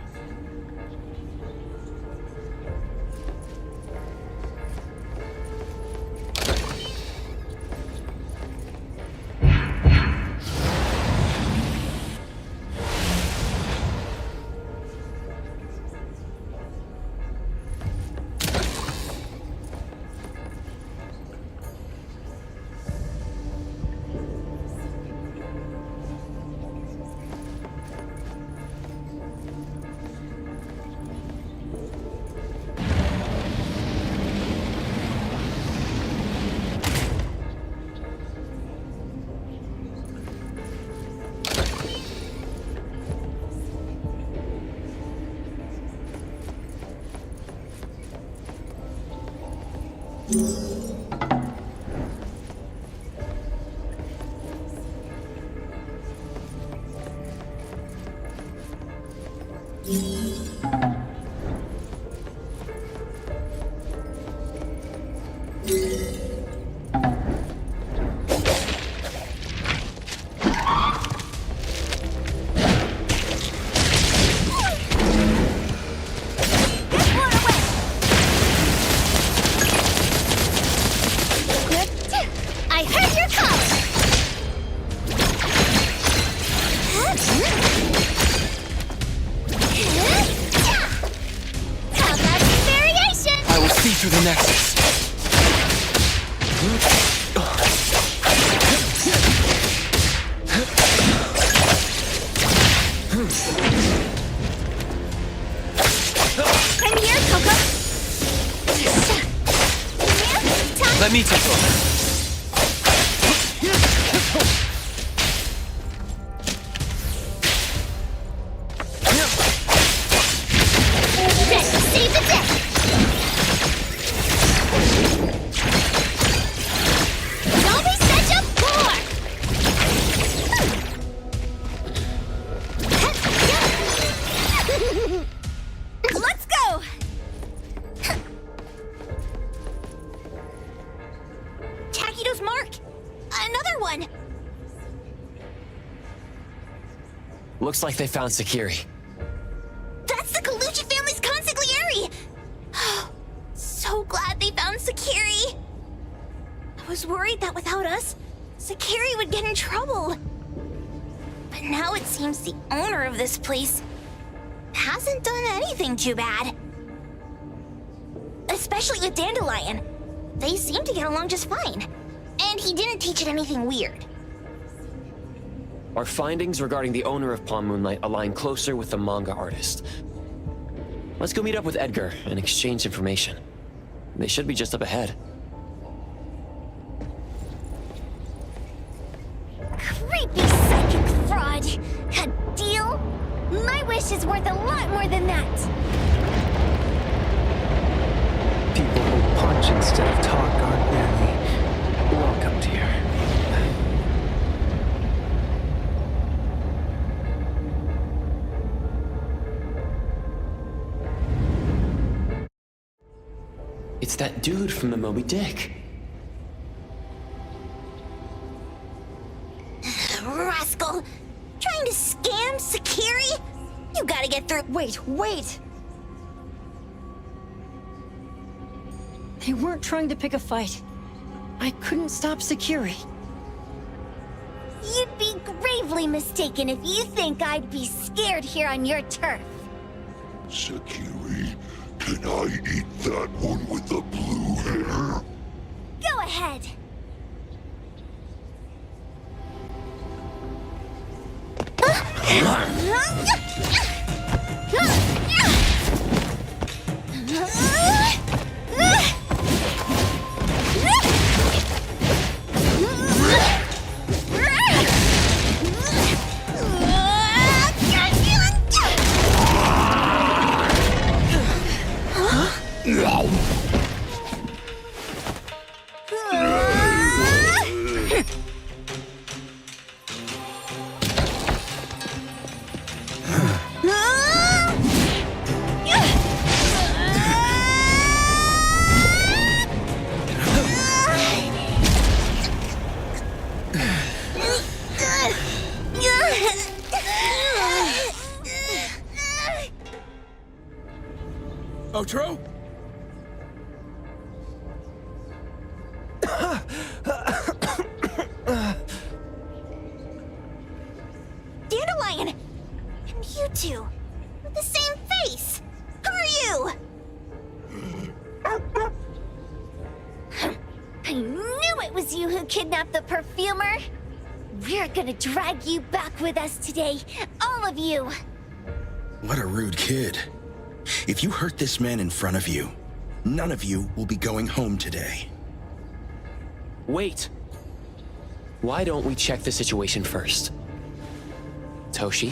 Through the nexus. I'm here, Coco. Let me take over. Save the day. Let's go! Takido's mark! Another one! Looks like they found Sakiri. it seems the owner of this place hasn't done anything too bad. Especially with Dandelion. They seem to get along just fine. And he didn't teach it anything weird. Our findings regarding the owner of Pawn Moonlight align closer with the manga artist. Let's go meet up with Edgar and exchange information. They should be just up ahead. Creepy psychic fraud. A deal? My wish is worth a lot more than that. People who punch instead of talk aren't really welcomed here. It's that dude from the Moby Dick. Rascal! Trying to scam Sakiri? You gotta get through. Wait! They weren't trying to pick a fight. I couldn't stop Sakiri. You'd be gravely mistaken if you think I'd be scared here on your turf. Sakiri, can I eat that one with the blue hair? Go ahead. Outro? Dandelion! And you two, with the same face! Who are you? I knew it was you who kidnapped the perfumer! We're gonna drag you back with us today, all of you! What a rude kid. If you hurt this man in front of you, none of you will be going home today. Wait! Why don't we check the situation first? Toshi,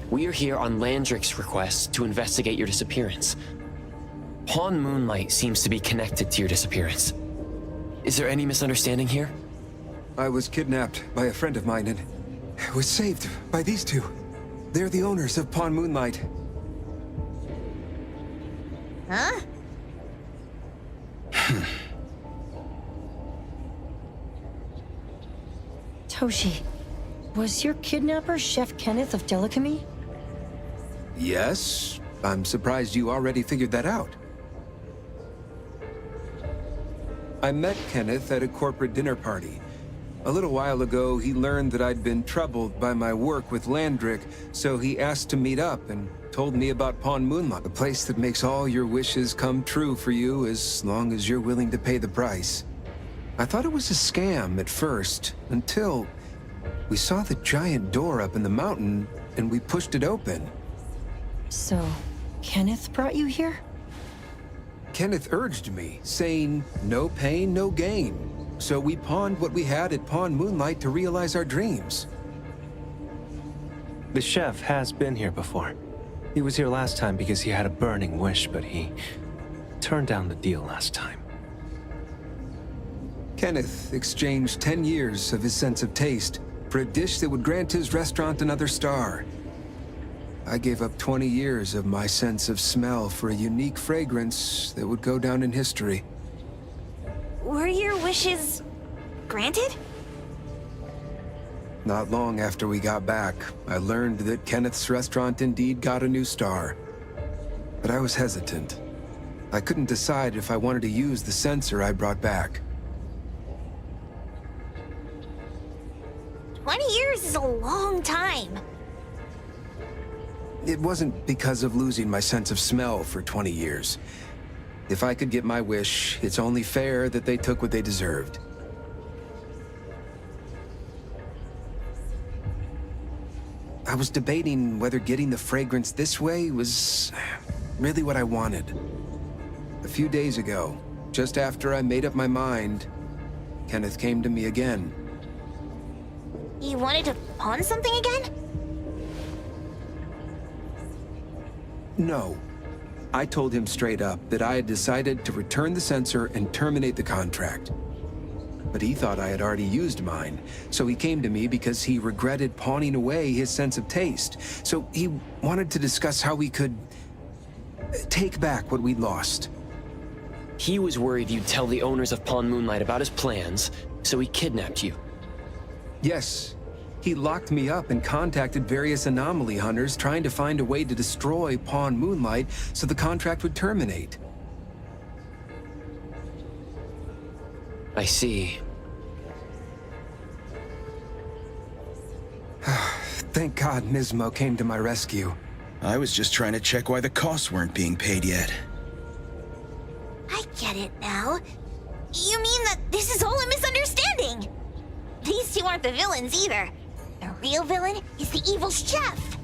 we are here on Landrick's request to investigate your disappearance. Pawn Moonlight seems to be connected to your disappearance. Is there any misunderstanding here? I was kidnapped by a friend of mine and was saved by these two. They're the owners of Pawn Moonlight. Huh? Toshi, was your kidnapper Chef Kenneth of Delicamy? Yes? I'm surprised you already figured that out. I met Kenneth at a corporate dinner party. A little while ago, he learned that I'd been troubled by my work with Landrick, so he asked to meet up and told me about Pawn Moonlight, a place that makes all your wishes come true for you as long as you're willing to pay the price. I thought it was a scam at first, until we saw the giant door up in the mountain and we pushed it open. So, Kenneth brought you here? Kenneth urged me, saying, no pain, no gain. So we pawned what we had at Pawn Moonlight to realize our dreams. The chef has been here before. He was here last time because he had a burning wish, but he turned down the deal last time. Kenneth exchanged 10 years of his sense of taste for a dish that would grant his restaurant another star. I gave up 20 years of my sense of smell for a unique fragrance that would go down in history. Were your wishes granted? Not long after we got back, I learned that Kenneth's restaurant indeed got a new star. But I was hesitant. I couldn't decide if I wanted to use the sensor I brought back. 20 years is a long time. It wasn't because of losing my sense of smell for 20 years. If I could get my wish, it's only fair that they took what they deserved. I was debating whether getting the fragrance this way was really what I wanted. A few days ago, just after I made up my mind, Kenneth came to me again. You wanted to pawn something again? No. I told him straight up that I had decided to return the sensor and terminate the contract. But he thought I had already used mine, so he came to me because he regretted pawning away his sense of taste. So he wanted to discuss how we could take back what we'd lost. He was worried you'd tell the owners of Pawn Moonlight about his plans, so he kidnapped you. Yes. He locked me up and contacted various anomaly hunters trying to find a way to destroy Pawn Moonlight so the contract would terminate. I see. Thank God Nismo came to my rescue. I was just trying to check why the costs weren't being paid yet. I get it now. You mean that this is all a misunderstanding? These two aren't the villains either. The real villain is the evil chef.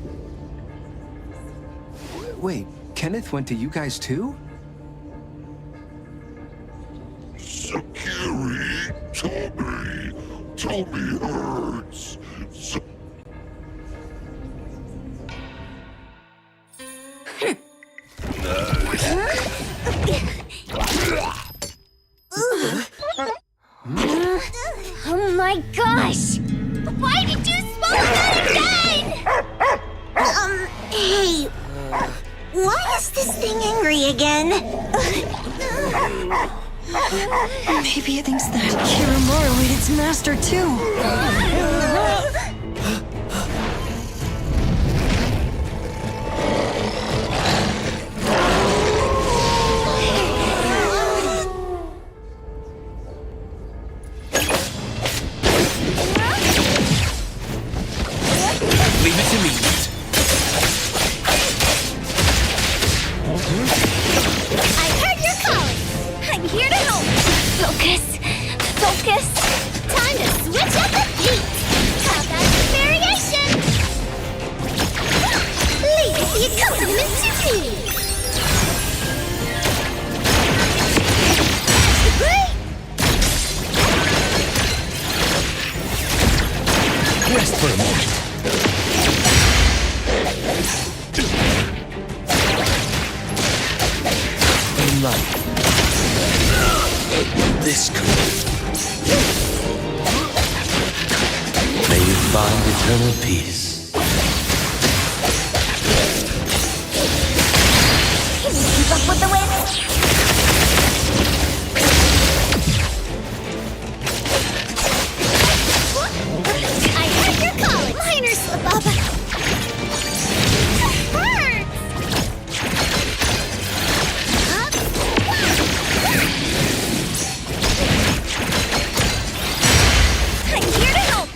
Wait, Kenneth went to you guys too? Sakiri, Tommy hurts. Oh my gosh! Why did you swallow that again? Hey, why is this thing angry again? Maybe it thinks that Kirimura ate its master too. Leave it to me. I heard your calling. I'm here to help. Focus. Focus. Time to switch up the beat. How about some variation? Leave the accompaniment to me. Rest for a moment. Moonlight. This could. May you find eternal peace. Can you keep up with the wind? I heard your calling. Minor slip up. Hurts. I'm here to help.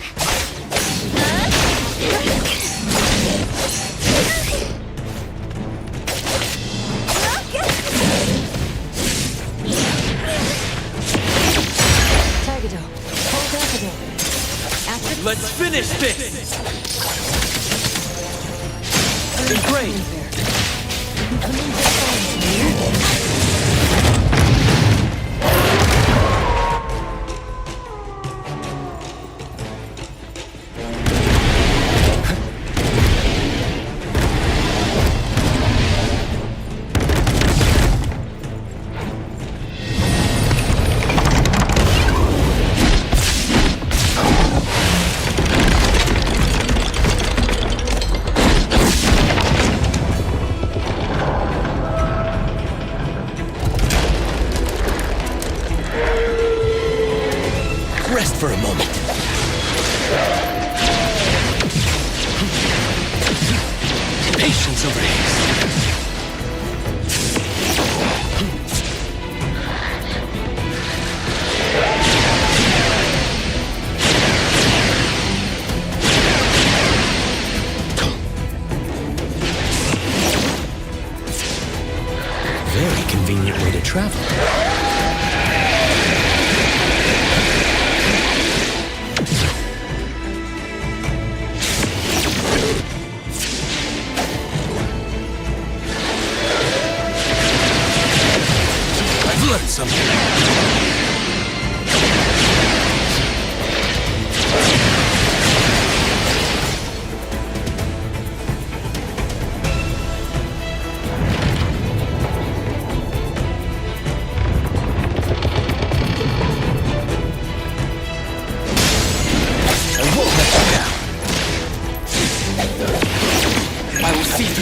Tagado, hold Tagado. Let's finish this! Great! Rest for a moment. Patience over haste. travel. I've learned something.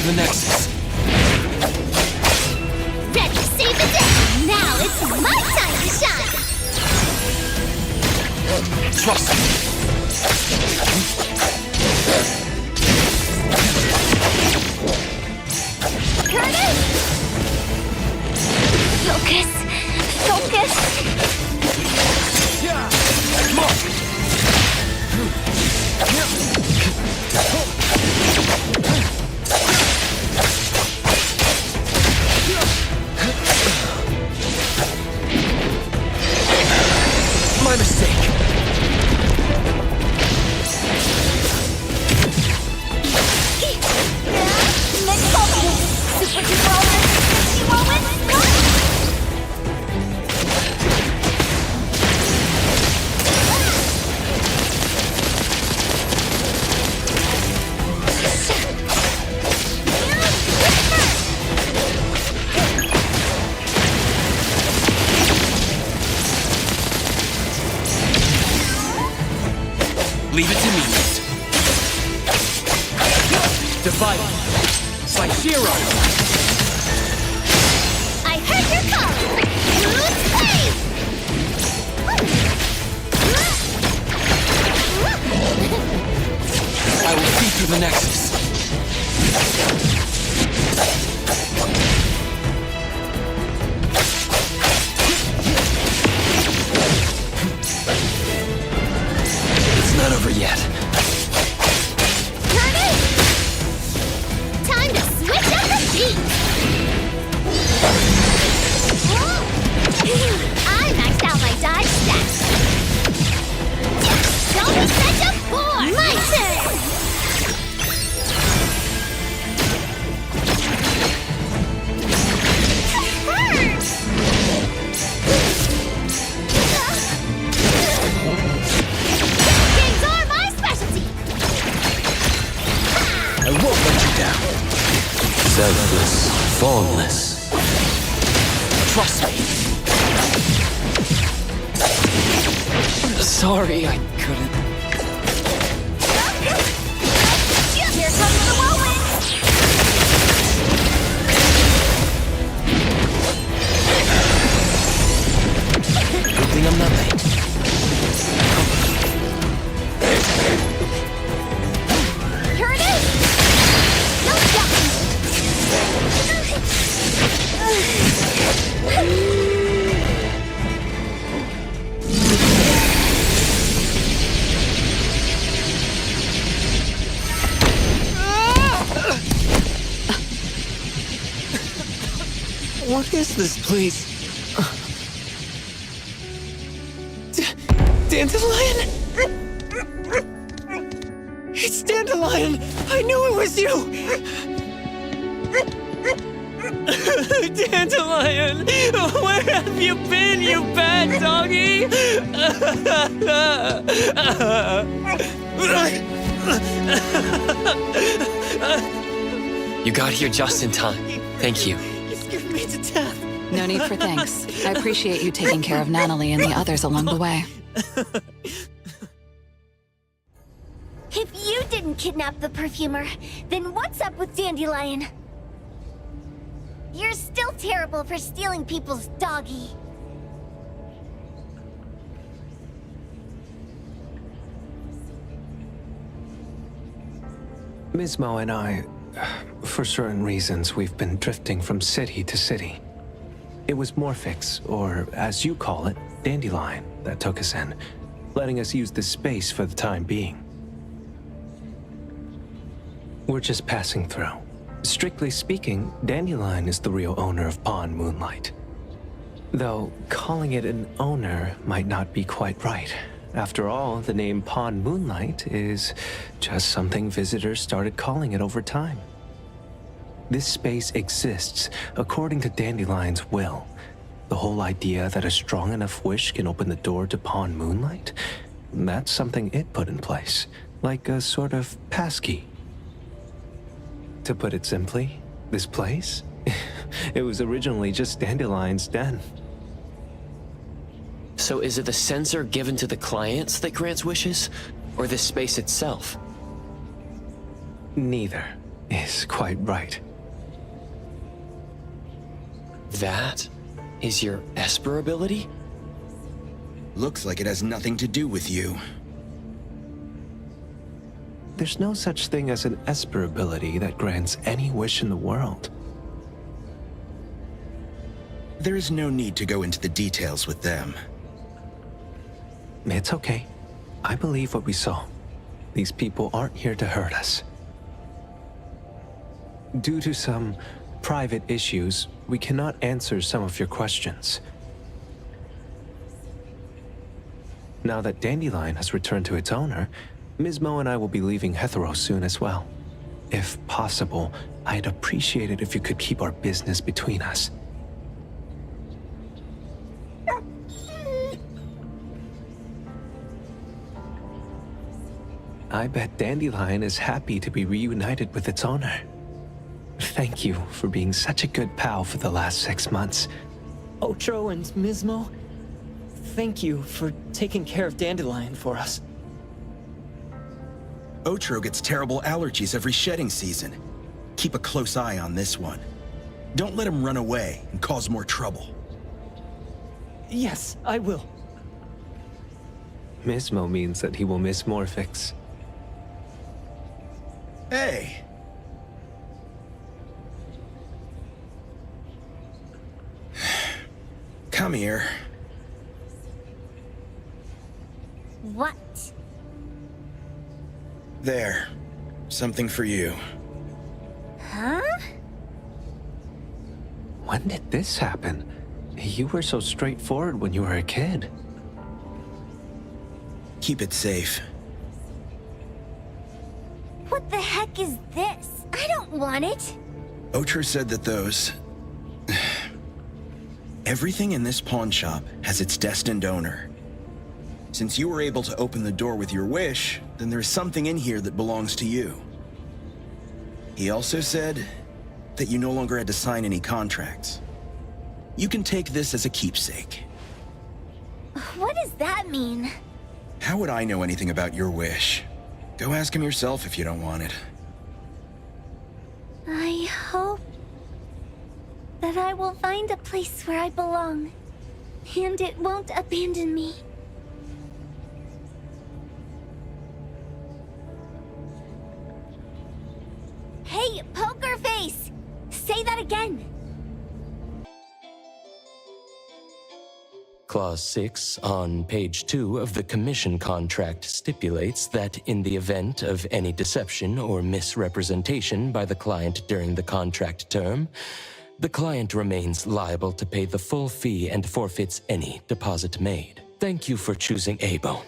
The Nexus. Ready to save the day! Now it's my time to shine! Trust me. Curtis! Focus! Focus! My mistake. Next moment! Super duper ultra moment! Leave it to me. Divide. Saishiro. I heard your call! Blue flame! I will see through the Nexus. It's not over yet. Ready? Time to switch up the beat! I maxed out my dodge stats. Don't be such a bore! My turn! Games are my specialty! I won't let you down. Selfless, formless. Trust me. Sorry, I couldn't. Here comes the whirlwind! Good thing I'm not late. Here it is! No What is this place? Dandelion? It's Dandelion! I knew it was you! Dandelion! Where have you been, you bad doggy? You got here just in time. Thank you. You scared me to death. No need for thanks. I appreciate you taking care of Natalie and the others along the way. If you didn't kidnap the perfumer, then what's up with Dandelion? You're still terrible for stealing people's doggy. Mismo and I, for certain reasons, we've been drifting from city to city. It was Morphix, or as you call it, Dandelion, that took us in, letting us use this space for the time being. We're just passing through. Strictly speaking, Dandelion is the real owner of Pawn Moonlight. Though calling it an owner might not be quite right. After all, the name Pawn Moonlight is just something visitors started calling it over time. This space exists according to Dandelion's will. The whole idea that a strong enough wish can open the door to Pawn Moonlight, that's something it put in place, like a sort of passkey. To put it simply, this place, it was originally just Dandelion's den. So is it the sensor given to the clients that grants wishes, or the space itself? Neither is quite right. That is your Esper ability? Looks like it has nothing to do with you. There's no such thing as an Esper ability that grants any wish in the world. There is no need to go into the details with them. It's okay. I believe what we saw. These people aren't here to hurt us. Due to some private issues, we cannot answer some of your questions. Now that Dandelion has returned to its owner, Ms. Mo and I will be leaving Hetheros soon as well. If possible, I'd appreciate it if you could keep our business between us. I bet Dandelion is happy to be reunited with its owner. Thank you for being such a good pal for the last 6 months. Ocho and Mismo, thank you for taking care of Dandelion for us. Otro gets terrible allergies every shedding season. Keep a close eye on this one. Don't let him run away and cause more trouble. Yes, I will. Mismo means that he will miss Morphix. Hey! Come here. What? There. Something for you. Huh? When did this happen? You were so straightforward when you were a kid. Keep it safe. What the heck is this? I don't want it. Otro said that those... Everything in this pawn shop has its destined owner. Since you were able to open the door with your wish, then there's something in here that belongs to you. He also said that you no longer had to sign any contracts. You can take this as a keepsake. What does that mean? How would I know anything about your wish? Go ask him yourself if you don't want it. I hope that I will find a place where I belong, and it won't abandon me. Hey, Poker Face! Say that again! Clause 6 on page 2 of the commission contract stipulates that in the event of any deception or misrepresentation by the client during the contract term, the client remains liable to pay the full fee and forfeits any deposit made. Thank you for choosing A-Bone.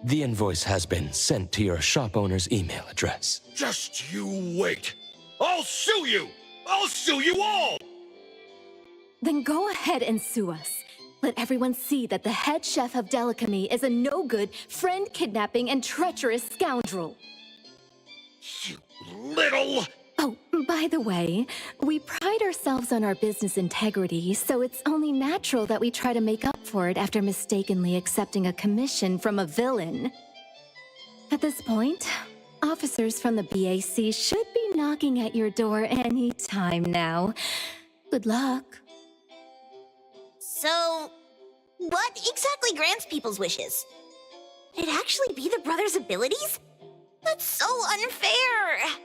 The invoice has been sent to your shop owner's email address. Just you wait. I'll sue you! I'll sue you all! Then go ahead and sue us. Let everyone see that the head chef of Delicamy is a no-good, friend-kidnapping, and treacherous scoundrel. You little... Oh, by the way, we pride ourselves on our business integrity, so it's only natural that we try to make up for it after mistakenly accepting a commission from a villain. At this point, officers from the BAC should be knocking at your door any time now. Good luck. So, what exactly grants people's wishes? Could it actually be the brothers' abilities? That's so unfair!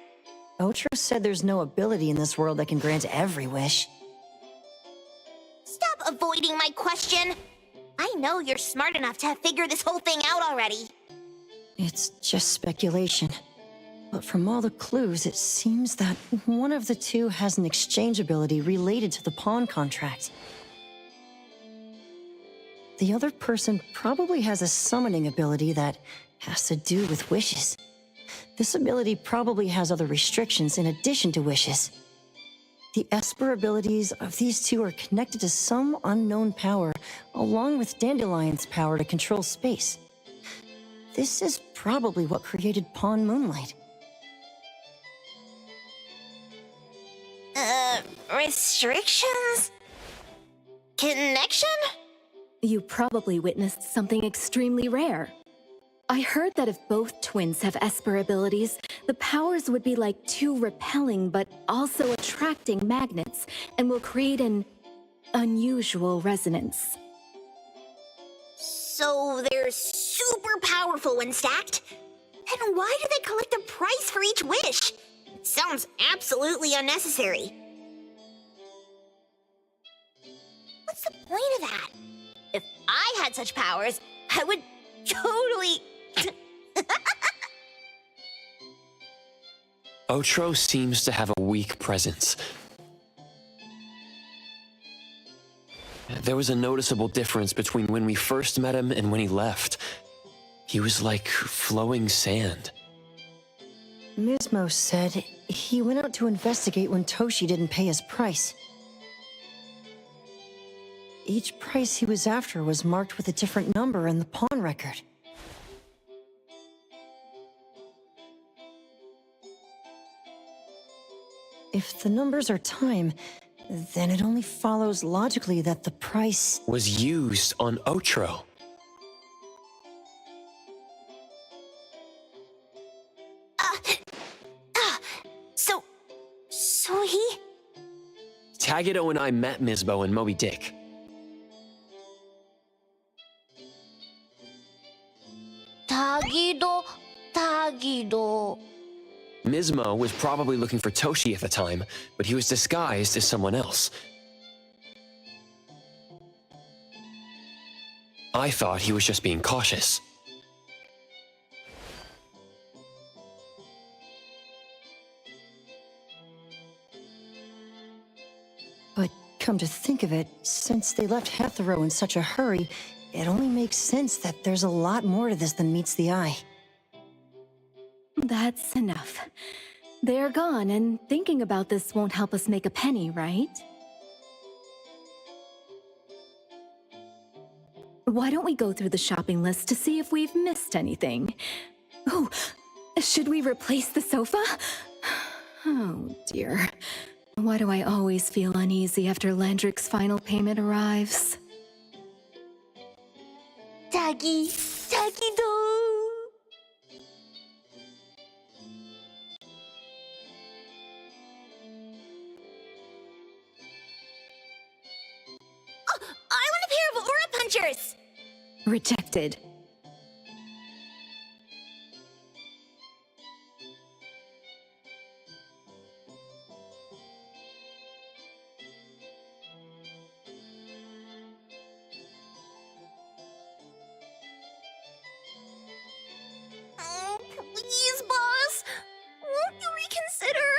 Otro said there's no ability in this world that can grant every wish. Stop avoiding my question! I know you're smart enough to have figured this whole thing out already. It's just speculation. But from all the clues, it seems that one of the two has an exchange ability related to the pawn contract. the other person probably has a summoning ability that has to do with wishes. This ability probably has other restrictions in addition to wishes. The Esper abilities of these two are connected to some unknown power, along with Dandelion's power to control space. This is probably what created Pawn Moonlight. Restrictions? Connection? You probably witnessed something extremely rare. I heard that if both twins have Esper abilities, the powers would be like two repelling but also attracting magnets and will create an unusual resonance. So they're super powerful when stacked? Then why do they collect a price for each wish? It sounds absolutely unnecessary. What's the point of that? If I had such powers, I would totally... Otro seems to have a weak presence. There was a noticeable difference between when we first met him and when he left. He was like flowing sand. Mismo said he went out to investigate when Toshi didn't pay his price. Each price he was after was marked with a different number in the pawn record. If the numbers are time, then it only follows logically that the price was used on Otro. So he... Tagedo and I met Misbo and Moby Dick. Tagido. Mismo was probably looking for Toshi at the time, but he was disguised as someone else. I thought he was just being cautious. But come to think of it, since they left Hethero in such a hurry, it only makes sense that there's a lot more to this than meets the eye. That's enough. They're gone, and thinking about this won't help us make a penny, right? Why don't we go through the shopping list to see if we've missed anything? Oh, should we replace the sofa? Oh, dear. Why do I always feel uneasy after Landrick's final payment arrives? Tagido. I want a pair of aura punchers! Rejected. Oh, please, boss! Won't you reconsider?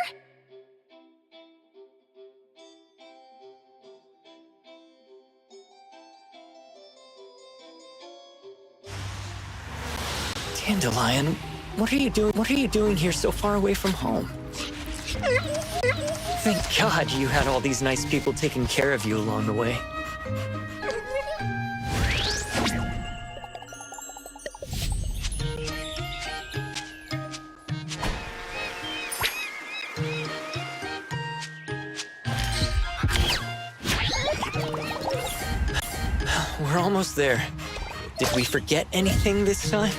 Dandelion, what are you doing? What are you doing here so far away from home? Thank God you had all these nice people taking care of you along the way. We're almost there. Did we forget anything this time?